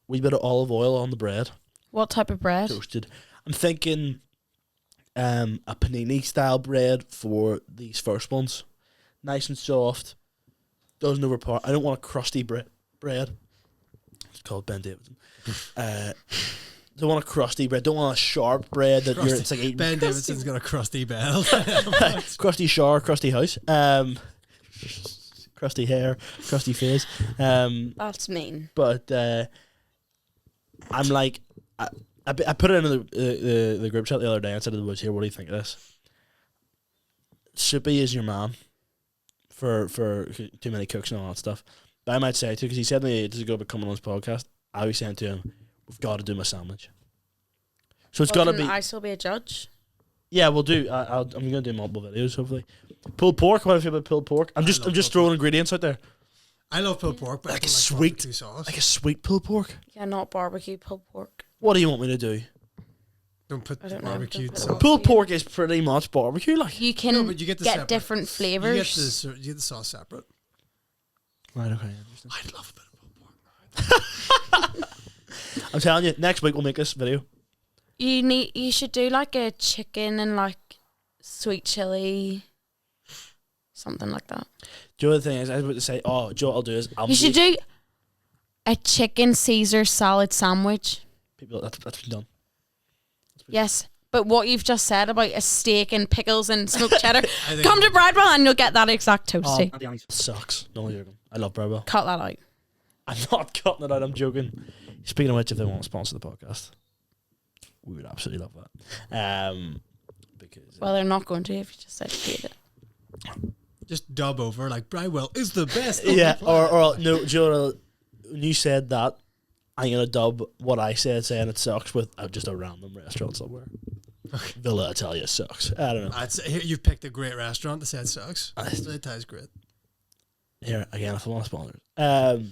wee bit of olive oil on the bread, What type of bread? toasted. I'm thinking a panini style bread for these first ones, nice and soft, doesn't overpower. I don't want a crusty bread. It's called Ben Davidson. Don't want a crusty bread. Don't want a sharp bread that you're. It's like eating Ben Davidson's got a crusty bell. crusty shower, crusty house, crusty hair, crusty face. That's mean. But I'm like, I put it in the group chat the other day and said to the boys here, what do you think of this? Soupy is your man for too many cooks and all that stuff. But I might say too, because he said to me ages ago about coming on his podcast, I was saying to him, we've got to do my sandwich. So it's got to be. I still be a judge? Yeah, we'll do. I'm going to do multiple videos hopefully. Pulled pork. What do you feel about pulled pork? I'm just throwing ingredients out there. I love pulled pork, but Like I a don't sweet- barbecue sauce. Like a sweet pulled pork. Yeah, not barbecue pulled pork. What do you want me to do? Don't put I don't know, barbecued don't put sauce. Pulled pork is pretty much barbecue, like. You can No, but you get the get separate- different You get flavours. you get the sauce separate. Right. Okay. Interesting. I'd love a bit of pulled pork. I'm telling you, next week we'll make this video. You should do like a chicken and like sweet chili, something like that. Do you know the thing is, I was about to say, oh, do you know what I'll do is I'll You should make do a chicken Caesar salad sandwich. people that's been done. Yes, but what you've just said about a steak and pickles and smoked cheddar, I think- come to Bradwell and you'll get that exact toasty. Sucks. No, I'm joking. I love Bradwell. Cut that out. I'm not cutting it out. I'm joking. Speaking of which, if they want to sponsor the podcast, we would absolutely love that. Because Well, they're not going to if you just educate it. Just dub over like Bridewell is the best. yeah, or no, do you know, when you said that, I'm gonna dub what I said, saying it sucks with just a random restaurant somewhere. Villa Italia sucks. I don't know. I'd say, here, you've picked a great restaurant that said sucks. It tastes great. Here again, if I want to sponsor it, I'll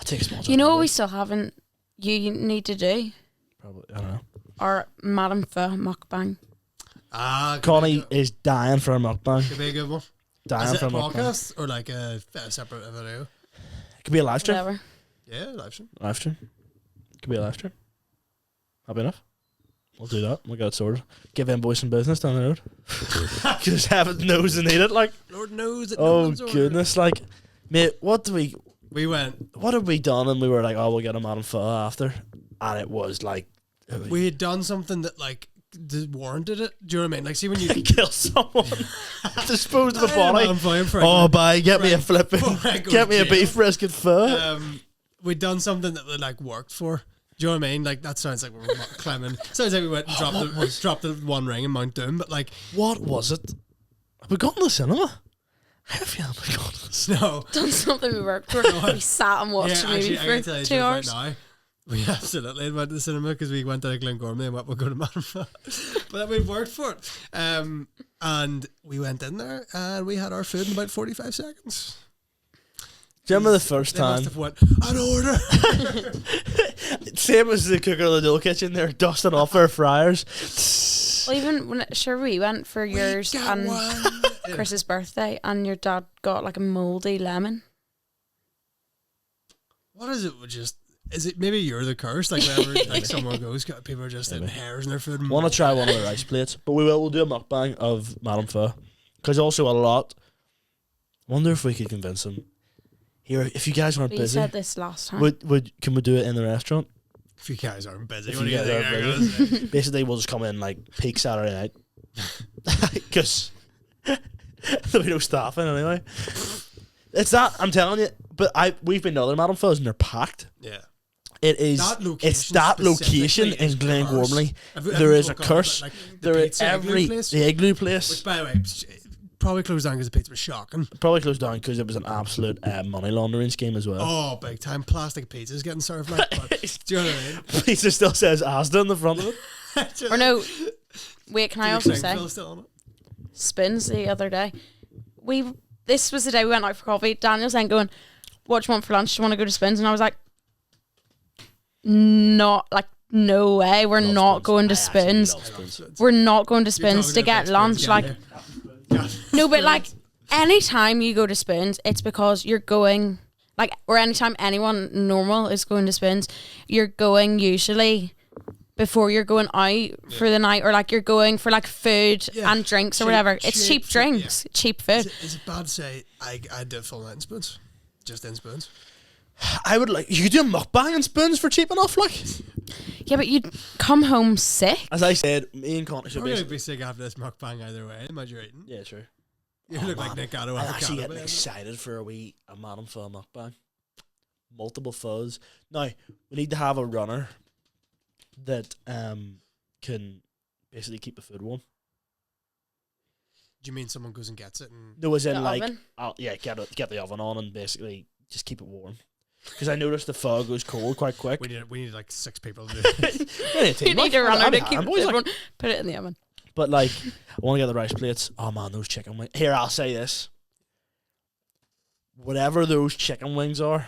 take a sponsor. You know what we still haven't? You need to do Probably, I don't know. our Madame Pho mukbang. Connie is dying for a mukbang. Could be a good one. Dying Is it for a a mukbang. podcast or like a separate video? It could be a live stream. Whatever. Yeah, live stream. Live stream. Could be a live stream. Happy enough. We'll do that. We'll get it sorted. Give them boys some business down the road. Just have it knows and need it. Like, Lord knows that. no oh one's ordered. goodness, like, mate, what have we done? And we were like, oh, we'll get a Madame Pho after, and it was like, We had done something that like warranted it. Do you know what I mean? Like, see when you kill someone, disposed of a body. I'm fine for Oh, bye, get me a Frank- flipping, Frank goes get me a jail. beef brisket pho. We'd done something that like worked for. Do you know what I mean? Like that sounds like we're climbing. Sounds like we went and dropped the one ring in Mount Doom, but like What was it? Have we gone to the cinema? I have a feeling we gone to the cinema. no. Done something we worked for. We sat and watched a movie I can tell for you 2 right hours. now. We absolutely went to the cinema because we went to Glengormley and we'll go to Madame Pho. But then we worked for it. And we went in there and we had our food in about 45 seconds. Do you remember the first They must time? have went, an order. Same as the cooker of the Dole kitchen. They're dusting off their fryers. Well, even when we went for yours and Chris's birthday, and your dad got like a mouldy lemon. What is it? Is it maybe you're the curse? Like whenever like someone goes, people are just having hairs in their food. Want to try one of the rice plates, but we'll do a mukbang of Madame Pho, because also a lot. Wonder if we could convince him. Here, if you guys aren't We busy, said this last time. can we do it in the restaurant? If you guys aren't busy, If what do you you guys think? aren't I'm busy. gonna say? Basically, we'll just come in like peak Saturday night, because there'll be no staffing anyway. It's that, I'm telling you. But we've been to other Madame Phos and they're packed. Yeah. It is. It's that location in Glengormley. There is a curse. There is the igloo place. Which, by the way, probably closed down because the pizza was shocking. Probably closed down because it was an absolute money laundering scheme as well. Oh, big time! Plastic pizzas getting served like. But, do you know what I mean? Pizza still says Asda on the front of it. Or no, wait, can I also say? Still on it? Spoons the other day. This was the day we went out for coffee. Daniel's then going, what do you want for lunch? Do you want to go to Spoons? And I was like, no way. We're not going to Spoons. We're not going to Spoons to get lunch. No, but like anytime you go to Spoons, it's because you're going, like, or anytime anyone normal is going to Spoons, you're going usually before you're going out for the night, or like you're going for like food and drinks or whatever. It's cheap drinks, cheap food. Is it bad to say I did full night in Spoons? Just in Spoons? I would like, you could do a mukbang in Spoons for cheap enough, like. Yeah, but you'd come home sick. As I said, me and Connie should I'm going to be sick after this mukbang either way. Imagine you're eating. Yeah, true. You look like Nick Gatto. I'm actually getting excited for a Madame Pho mukbang. Multiple Phos. Now, we need to have a runner that can basically keep the food warm. Do you mean someone goes and gets it? And No, as in The like, oven? get the oven on and basically just keep it warm. Because I noticed the pho goes cold quite quick. we need like 6 people to do it. You need a runner to keep it warm. Put it in the oven. But like, I want to get the rice plates. Oh man, those chicken wings. Here, I'll say this. Whatever those chicken wings are,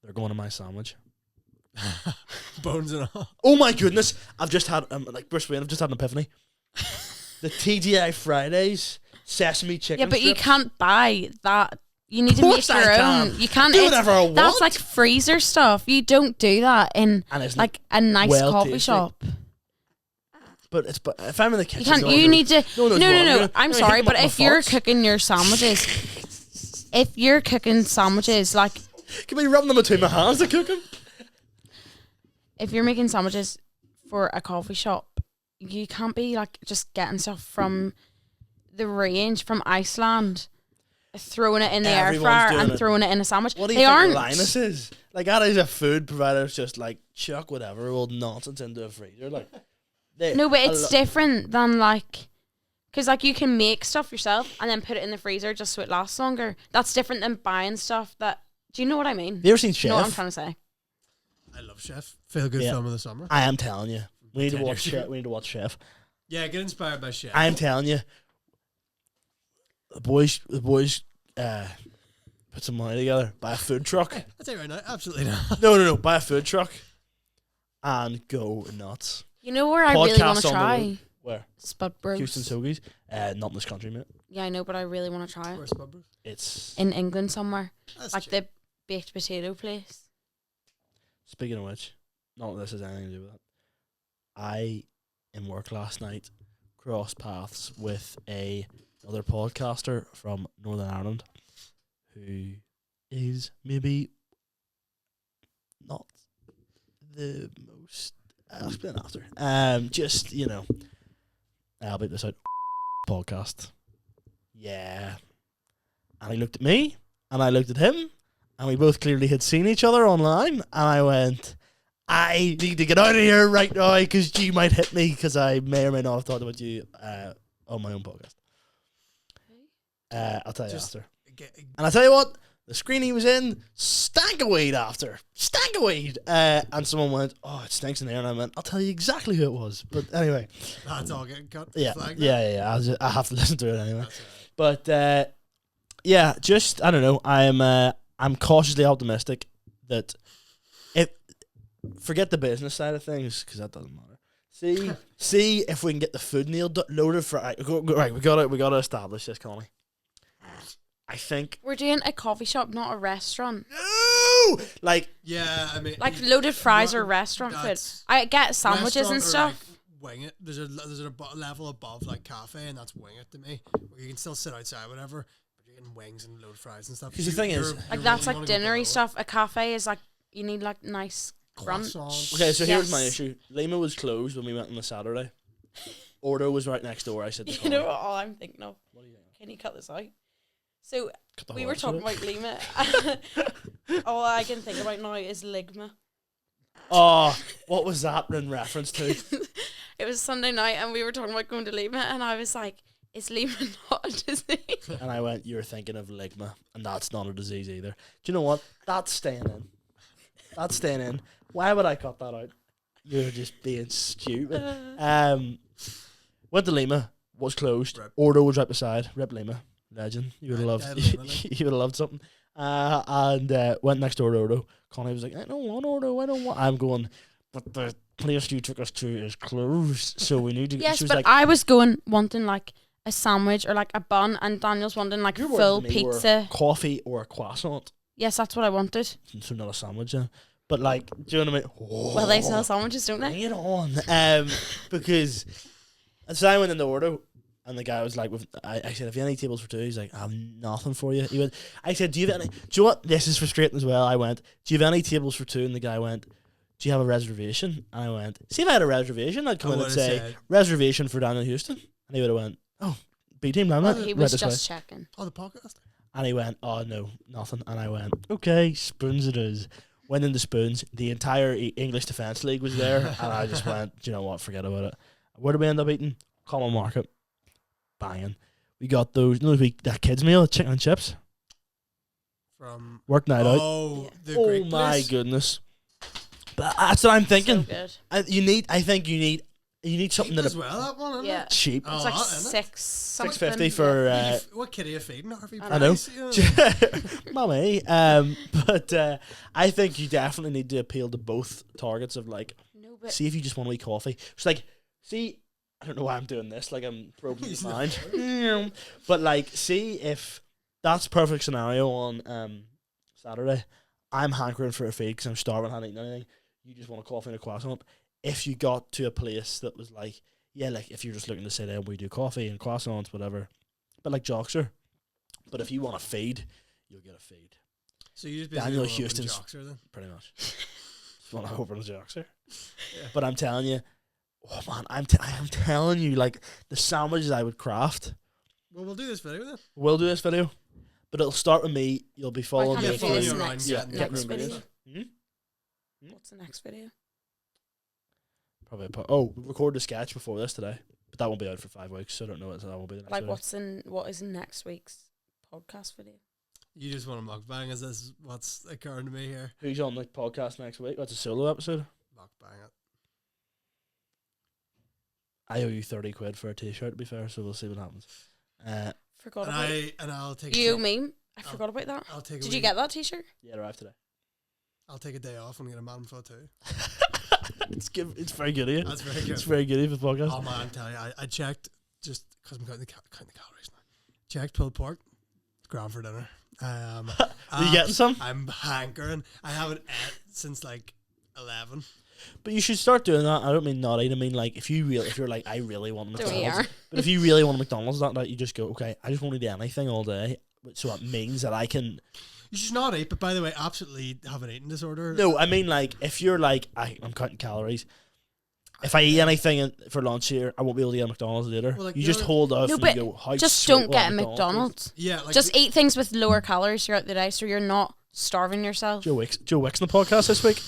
they're going in my sandwich. Bones and all. Oh my goodness! I've just had like Bruce Wayne. I've just had an epiphany. The TGI Fridays sesame chicken. Yeah, but you strips. can't buy that. You need to make course I your can. own. You can't Do whatever I want. That's like freezer stuff. You don't do that in And it's like a nice well coffee tasty. shop. But if I'm in the kitchen, You can't. no one You knows- need to. no one knows No, what no, no. doing. I'm Hit sorry, them but up if with you're forks. cooking your sandwiches, if you're cooking sandwiches, like Can we rub them between my hands to cook them? if you're making sandwiches for a coffee shop, you can't be like just getting stuff from the range from Iceland, throwing it in the air Everyone's fryer doing and it. throwing it in a sandwich. What do you They think aren't. Linus is? Like, that is a food provider. It's just like chuck whatever old nonsense into a freezer. Like, No, but it's different than like, because like you can make stuff yourself and then put it in the freezer just so it lasts longer. That's different than buying stuff that. Do you know what I mean? Have you ever seen Do you know what I'm Chef? trying to say? I love Chef. Feel good Yeah. film of the summer. I am telling you. We need to 10 watch years ago. Chef. We need to watch Chef. Yeah, get inspired by Chef. I am telling you. The boys put some money together, buy a food truck. I'd say right now, absolutely not. No, buy a food truck and go nuts. You know where I really want Podcast to on the try? road. Where? Spud Bros. Houston's Hoagies. Not in this country, mate. Yeah, I know, but I really want to try it. Where's Spud Bros? It's In England somewhere. That's Like cheap. the baked potato place. Speaking of which, not that this has anything to do with that. I, in work last night, crossed paths with another podcaster from Northern Ireland who is maybe not the most. I'll explain after. Just, you know, I'll beat this out. Podcast. Yeah. And he looked at me, and I looked at him, and we both clearly had seen each other online, and I went, I need to get out of here right now because you might hit me because I may or may not have talked about you on my own podcast. I'll tell you Just after. Get- And I'll tell you what, the screen he was in stank of weed after. Stank of weed. And someone went, oh, it stinks in there. And I went, I'll tell you exactly who it was. But anyway. That's all getting cut. Yeah. Flag Yeah. I have to listen to it anyway. That's all right. But yeah, just I don't know. I'm cautiously optimistic that forget the business side of things because that doesn't matter. See if we can get the food loaded for. Right, we gotta establish this, Connie. I think We're doing a coffee shop, not a restaurant. no, like Yeah, I mean, Like loaded fries or restaurant food. that's- I get sandwiches and restaurant or, stuff. Like, wing it. There's a level above like cafe, and that's wing it to me. Where you can still sit outside, whatever, but you're getting wings and loaded fries and stuff. 'Cause the thing is- Like that's like dinnery stuff. A cafe is like you need like nice front. okay. So here's my Yes. issue. Lima was closed when we went on the Saturday. Ordo was right next door. I said, to You Connie, know what all I'm thinking of? what are you thinking? Can you cut this out? So Cut the we whole were episode talking out. about Lima. All I can think about now is ligma. Oh, what was that in reference to? It was Sunday night and we were talking about going to Lima and I was like, is Lima not a disease? And I went, you're thinking of ligma, and that's not a disease either. Do you know what? That's staying in. That's staying in. Why would I cut that out? You're just being stupid. Went to Lima, was closed. Rip. Ordo was right beside. Rip Lima, legend. You would have loved. Dead Lima, like. You would have loved something. And went next door to Ordo. Connie was like, I don't want Ordo. I don't want. I'm going, but the place you took us to is closed, so we need to. Yes, she was but like, I was going wanting like a sandwich or like a bun and Daniel's wanting like your words full to me were pizza. coffee or a croissant. Yes, that's what I wanted. So not a sandwich, yeah. But like, do you know what I mean? Well, they sell sandwiches, don't they? Bring it on. Because so I went in the Ordo, and the guy was like, I said, have you any tables for two? He's like, I have nothing for you. He went, I said, do you have any? Do you know what? This is frustrating as well. I went, do you have any tables for two? And the guy went, do you have a reservation? And I went, see if I had a reservation, I'd come in and say, reservation for Daniel Houston. And he would have went, oh, B team, I'm not. He right was this way. just checking. Oh, the podcast. And he went, oh, no, nothing. And I went, okay, spoons it is. Went into spoons. The entire English Defence League was there. And I just went, do you know what? Forget about it. Where did we end up eating? Common Market. Banging. We got those, that kids' meal, chicken and chips. From Worked night out. oh, the Oh, Greek my place? goodness. But that's what I'm thinking. So good. I think you need something Cheap that as well. That one, isn't Yeah. it? cheap. Oh, It's like that, isn't it? $6.50 for What kid are you feeding? Harvey I know. Price, you know? Mummy. But I think you definitely need to appeal to both targets of like, No, but see if you just want to eat coffee. It's like, see, I don't know why I'm doing this. Like I'm probing his mind. But like, see if that's perfect scenario on Saturday. I'm hankering for a feed because I'm starving. I haven't eaten anything. You just want a coffee and a croissant. If you got to a place that was like, yeah, like if you're just looking to sit down, we do coffee and croissants, whatever. But like Joxer. But if you want a feed, you'll get a feed. So you just Daniel basically Houston's- Joxer then? Pretty much. Just want to open a Joxer. But I'm telling you, oh man, I am telling you, like the sandwiches I would craft. Well, we'll do this video then. We'll do this video, but it'll start with me. You'll be why following can't me. we do follow this you around, next, yeah, next get video? me. What's the next video? Probably. We recorded a sketch before this today, but that won't be out for 5 weeks, so I don't know. So that won't be the next. Like video. what is in next week's podcast video? You just want to mukbang? Is this what's occurring to me here? Who's on the podcast next week? That's a solo episode. Mukbang it. I owe you £30 for a T-shirt. To be fair, so we'll see what happens. Forgot And about it. I'll take. You a, meme. I forgot about that. I'll take. A Did wee- you get that T-shirt? Yeah, arrived today. I'll take a day off and get a man for too. It's good. It's very good of you. That's very good. It's very good of you for the podcast. Oh man, I'm telling you, I checked just because I'm counting the calories now. Checked pulled pork, grand for dinner. Are you getting some? I'm hankering. I haven't ate since like 11. But you should start doing that. I don't mean not eat. I mean like if you're like I really want a Don't we McDonald's. are? But if you really want a McDonald's that night, you just go okay. I just won't eat anything all day. So it means that I can. You should not eat, but by the way, absolutely have an eating disorder. No, I mean like if you're like I'm counting calories. If I eat anything for lunch here, I won't be able to get a McDonald's later. Well, like, you the just other- hold off No, and but you go. How Just sweet don't will get a is?" McDonald's. Yeah, like Just eat things with lower calories throughout the day, so you're not starving yourself. Joe Wicks on the podcast this week.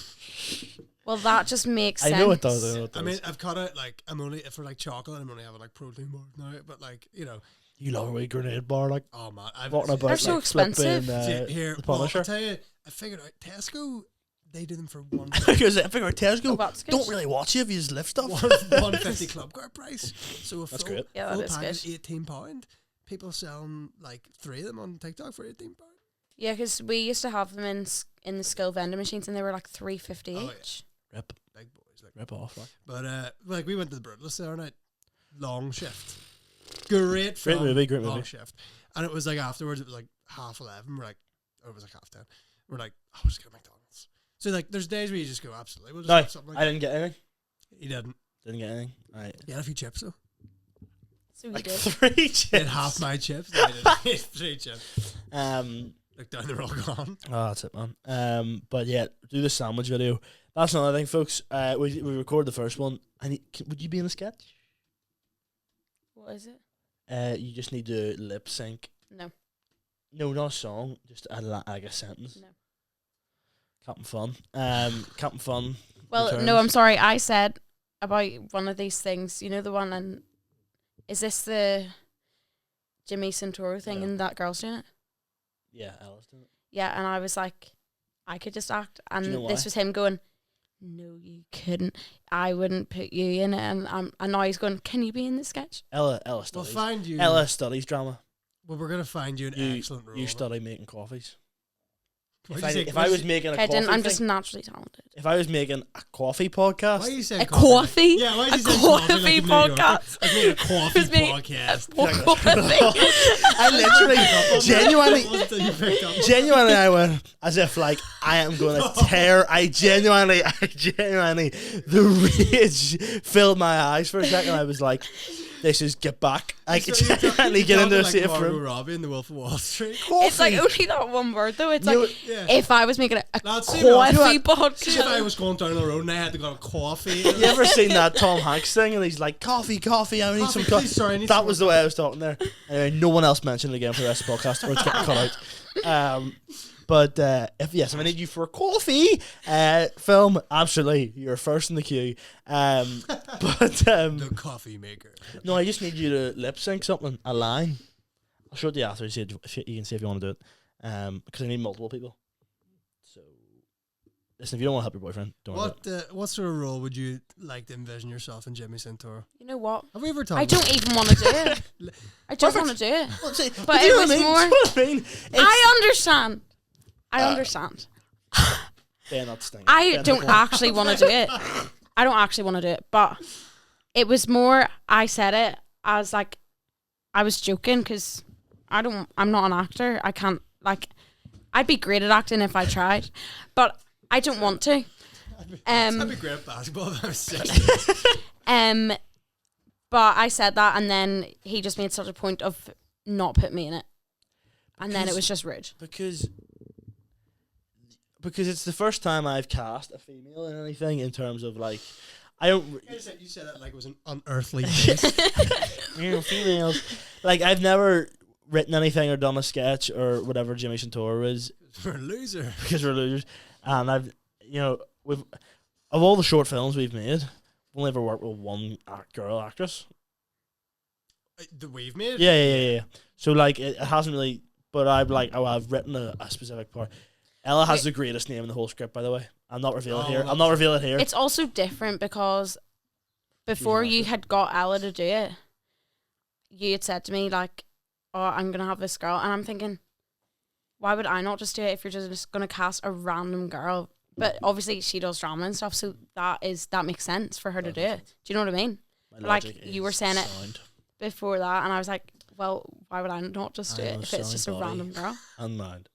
Well, that just makes I sense. know it does. I know it does. I mean, I've cut out like I'm only for like chocolate. I'm only having like protein bars now, but like you know, you love a wee grenade bar like oh man, I've walking about. They're so like, flipping, expensive. here. the Well, Punisher. I'll tell you, I figured out Tesco. They do them for one Because I figure Tesco Oh, that's good. don't really watch you if you just lift stuff. 150 club card price. So a That's full, great. Yeah, that full is pack is good. £18. People selling like 3 of them on TikTok for £18. Yeah, because we used to have them in the skill vending machines, and they were like $3.50 Oh, yeah. each. Rip. Big boys. Like. Rip off. Like. But like we went to the Brutalist the other night. Long shift. Great film. Great movie. Long shift. And it was like afterwards, it was like 11:30. We're like, or it was like 10:30. We're like, oh, we'll just go to McDonald's. So like, there's days where you just go, absolutely. We'll just have something like I didn't get anything. He didn't. Didn't get anything. Right. He had a few chips though. So you Like did. 3 chips. He had half my chips. No, he didn't. 3 chips. Look down, they're all gone. Oh, that's it, man. But yeah, do the sandwich video. That's another thing, folks. We recorded the first one. Would you be in the sketch? What is it? You just need to lip sync. No. No, not a song. Just like a sentence. No. Captain Fun. Captain Fun. Well, returns. no, I'm sorry. I said about one of these things. You know the one and is this the Jimmy Santoro thing Yeah. and that girl's doing it? Yeah, Alice did it. Yeah, and I was like, I could just act. And you know this why? was him going, no, you couldn't. I wouldn't put you in it. And now he's going, can you be in the sketch? Ella We'll studies. find you. Ella studies drama. Well, we're gonna find you an excellent role. You study making coffees. If If I was making a Okay, coffee I'm just thing- naturally talented. if I was making a coffee Why are podcast, you saying A coffee? Yeah, why A are you saying coffee like a New Yorker? podcast. I made a coffee It's me. podcast. I literally genuinely genuinely. genuinely I went as if like I am going to tear. I genuinely the rage filled my eyes for a second. I was like, this is get back. I could genuinely get into a safe room. Robbie in the Wolf of Wall Street. It's like only that one word though. It's You like know- Yeah. if I was making a Lads, coffee see now, see podcast. See if I was going down the road and I had to go to coffee. You ever seen that Tom Hanks thing? And he's like, coffee, I need some coffee. please, sorry, I need That some was the way I was talking there. Anyway, no one else mentioned it again for the rest of the podcast, or it's getting cut out. But if I need you for a coffee film, absolutely, you're first in the queue. The coffee maker. No, I just need you to lip sync something, a line. I'll show it to you after. You can see if you want to do it. Because I need multiple people. So, listen, if you don't want to help your boyfriend, don't worry about it. What sort of role would you like to envision yourself in Jimmy Santoro? You know what? Have we ever talked? I don't even want to do it. I just want to do it. Well, see, But do you it know was what I mean? more- Do you know what I mean? I understand. I understand. They're not stinging. I They're don't not actually want to do it. I don't actually want to do it. But it was more, I said it as like, I was joking because I'm not an actor. I can't, like, I'd be great at acting if I tried. But I don't want to. I'd be great at basketball if I was 60. But I said that and then he just made such a point of not putting me in it. And then it was just rude. Because it's the first time I've cast a female in anything in terms of like I don't You said that like it was an unearthly taste. females like I've never written anything or done a sketch or whatever Jimmy Santoro is We're a loser. because we're losers, and I've we've of all the short films we've made, we've only ever worked with one girl actress. That we've made? Yeah. So like it hasn't really, but I've written a specific part. Ella has the greatest name in the whole script, by the way. I'll not reveal it here. I'll not reveal it here. It's also different because before you had got Ella to do it, you had said to me, like, oh, I'm going to have this girl. And I'm thinking, why would I not just do it if you're just going to cast a random girl? But obviously she does drama and stuff, so that makes sense for her to do it. Do you know what I mean? My Like, logic you were is saying it sound. before that, and I was like, well, why would I not just do I it know, if it's sound just a body. random girl? And mind.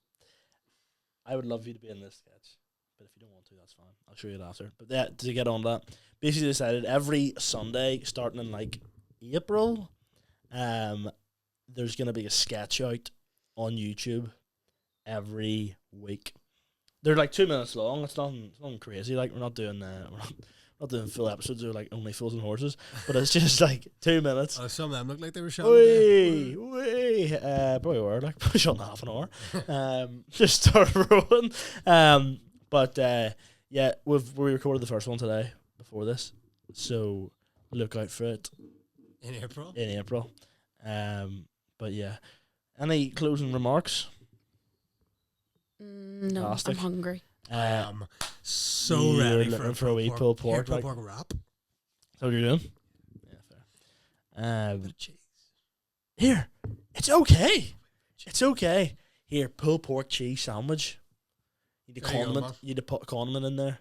I would love you to be in this sketch, but if you don't want to, that's fine. I'll show you it after. But yeah, to get on that, basically decided every Sunday, starting in like April, there's gonna be a sketch out on YouTube every week. They're like 2 minutes long. It's nothing crazy. Like we're not doing full episodes or like only Fools and Horses, but it's just like 2 minutes. Some of them looked like they were shot. Probably were like push on half an hour. Just start rolling. But yeah, we recorded the first one today before this, so look out for it In April? in April. But yeah, any closing remarks? No, Fantastic. I'm hungry. So You're ready looking for a wee pulled pork, pulled like- pork wrap. Is that what you're doing? Yeah, fair. Bit of cheese. Here, it's okay. It's okay. Here, pulled pork cheese sandwich. You need a There you go, condiment. man. You need to put a condiment in there.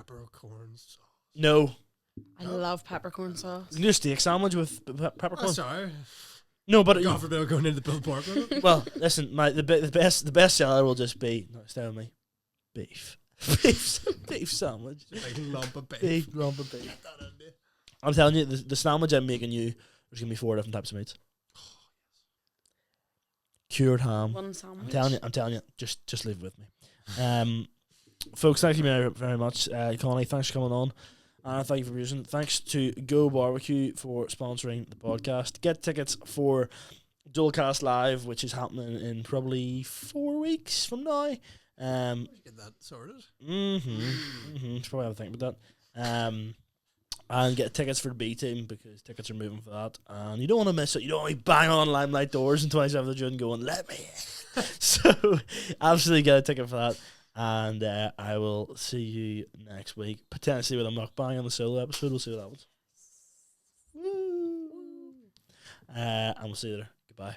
peppercorn sauce. No. I love peppercorn sauce. You can do a steak sandwich with peppercorn. Oh, sorry. No, but God forbid going into the pulled pork with it. well, listen, the best seller will just be stay with me, beef, beef sandwich, Big lump of beef. beef lump of beef. I'm telling you, the sandwich I'm making you, there's gonna be 4 different types of meats. Cured ham. One sandwich. I'm telling you, just leave it with me. Folks, thank you very, very much. Connie, thanks for coming on. And thank you for using. Thanks to Go Barbecue for sponsoring the podcast. Get tickets for Dolecast Live, which is happening in probably 4 weeks from now. Get that sorted. Should probably have to think about that. And get tickets for the B team because tickets are moving for that. And you don't want to miss it. You don't want to be bang on Limelight doors in 27th of June going, let me in. So, absolutely get a ticket for that. And I will see you next week, potentially with a mukbang on the solo episode. We'll see what happens. And we'll see you there. Goodbye.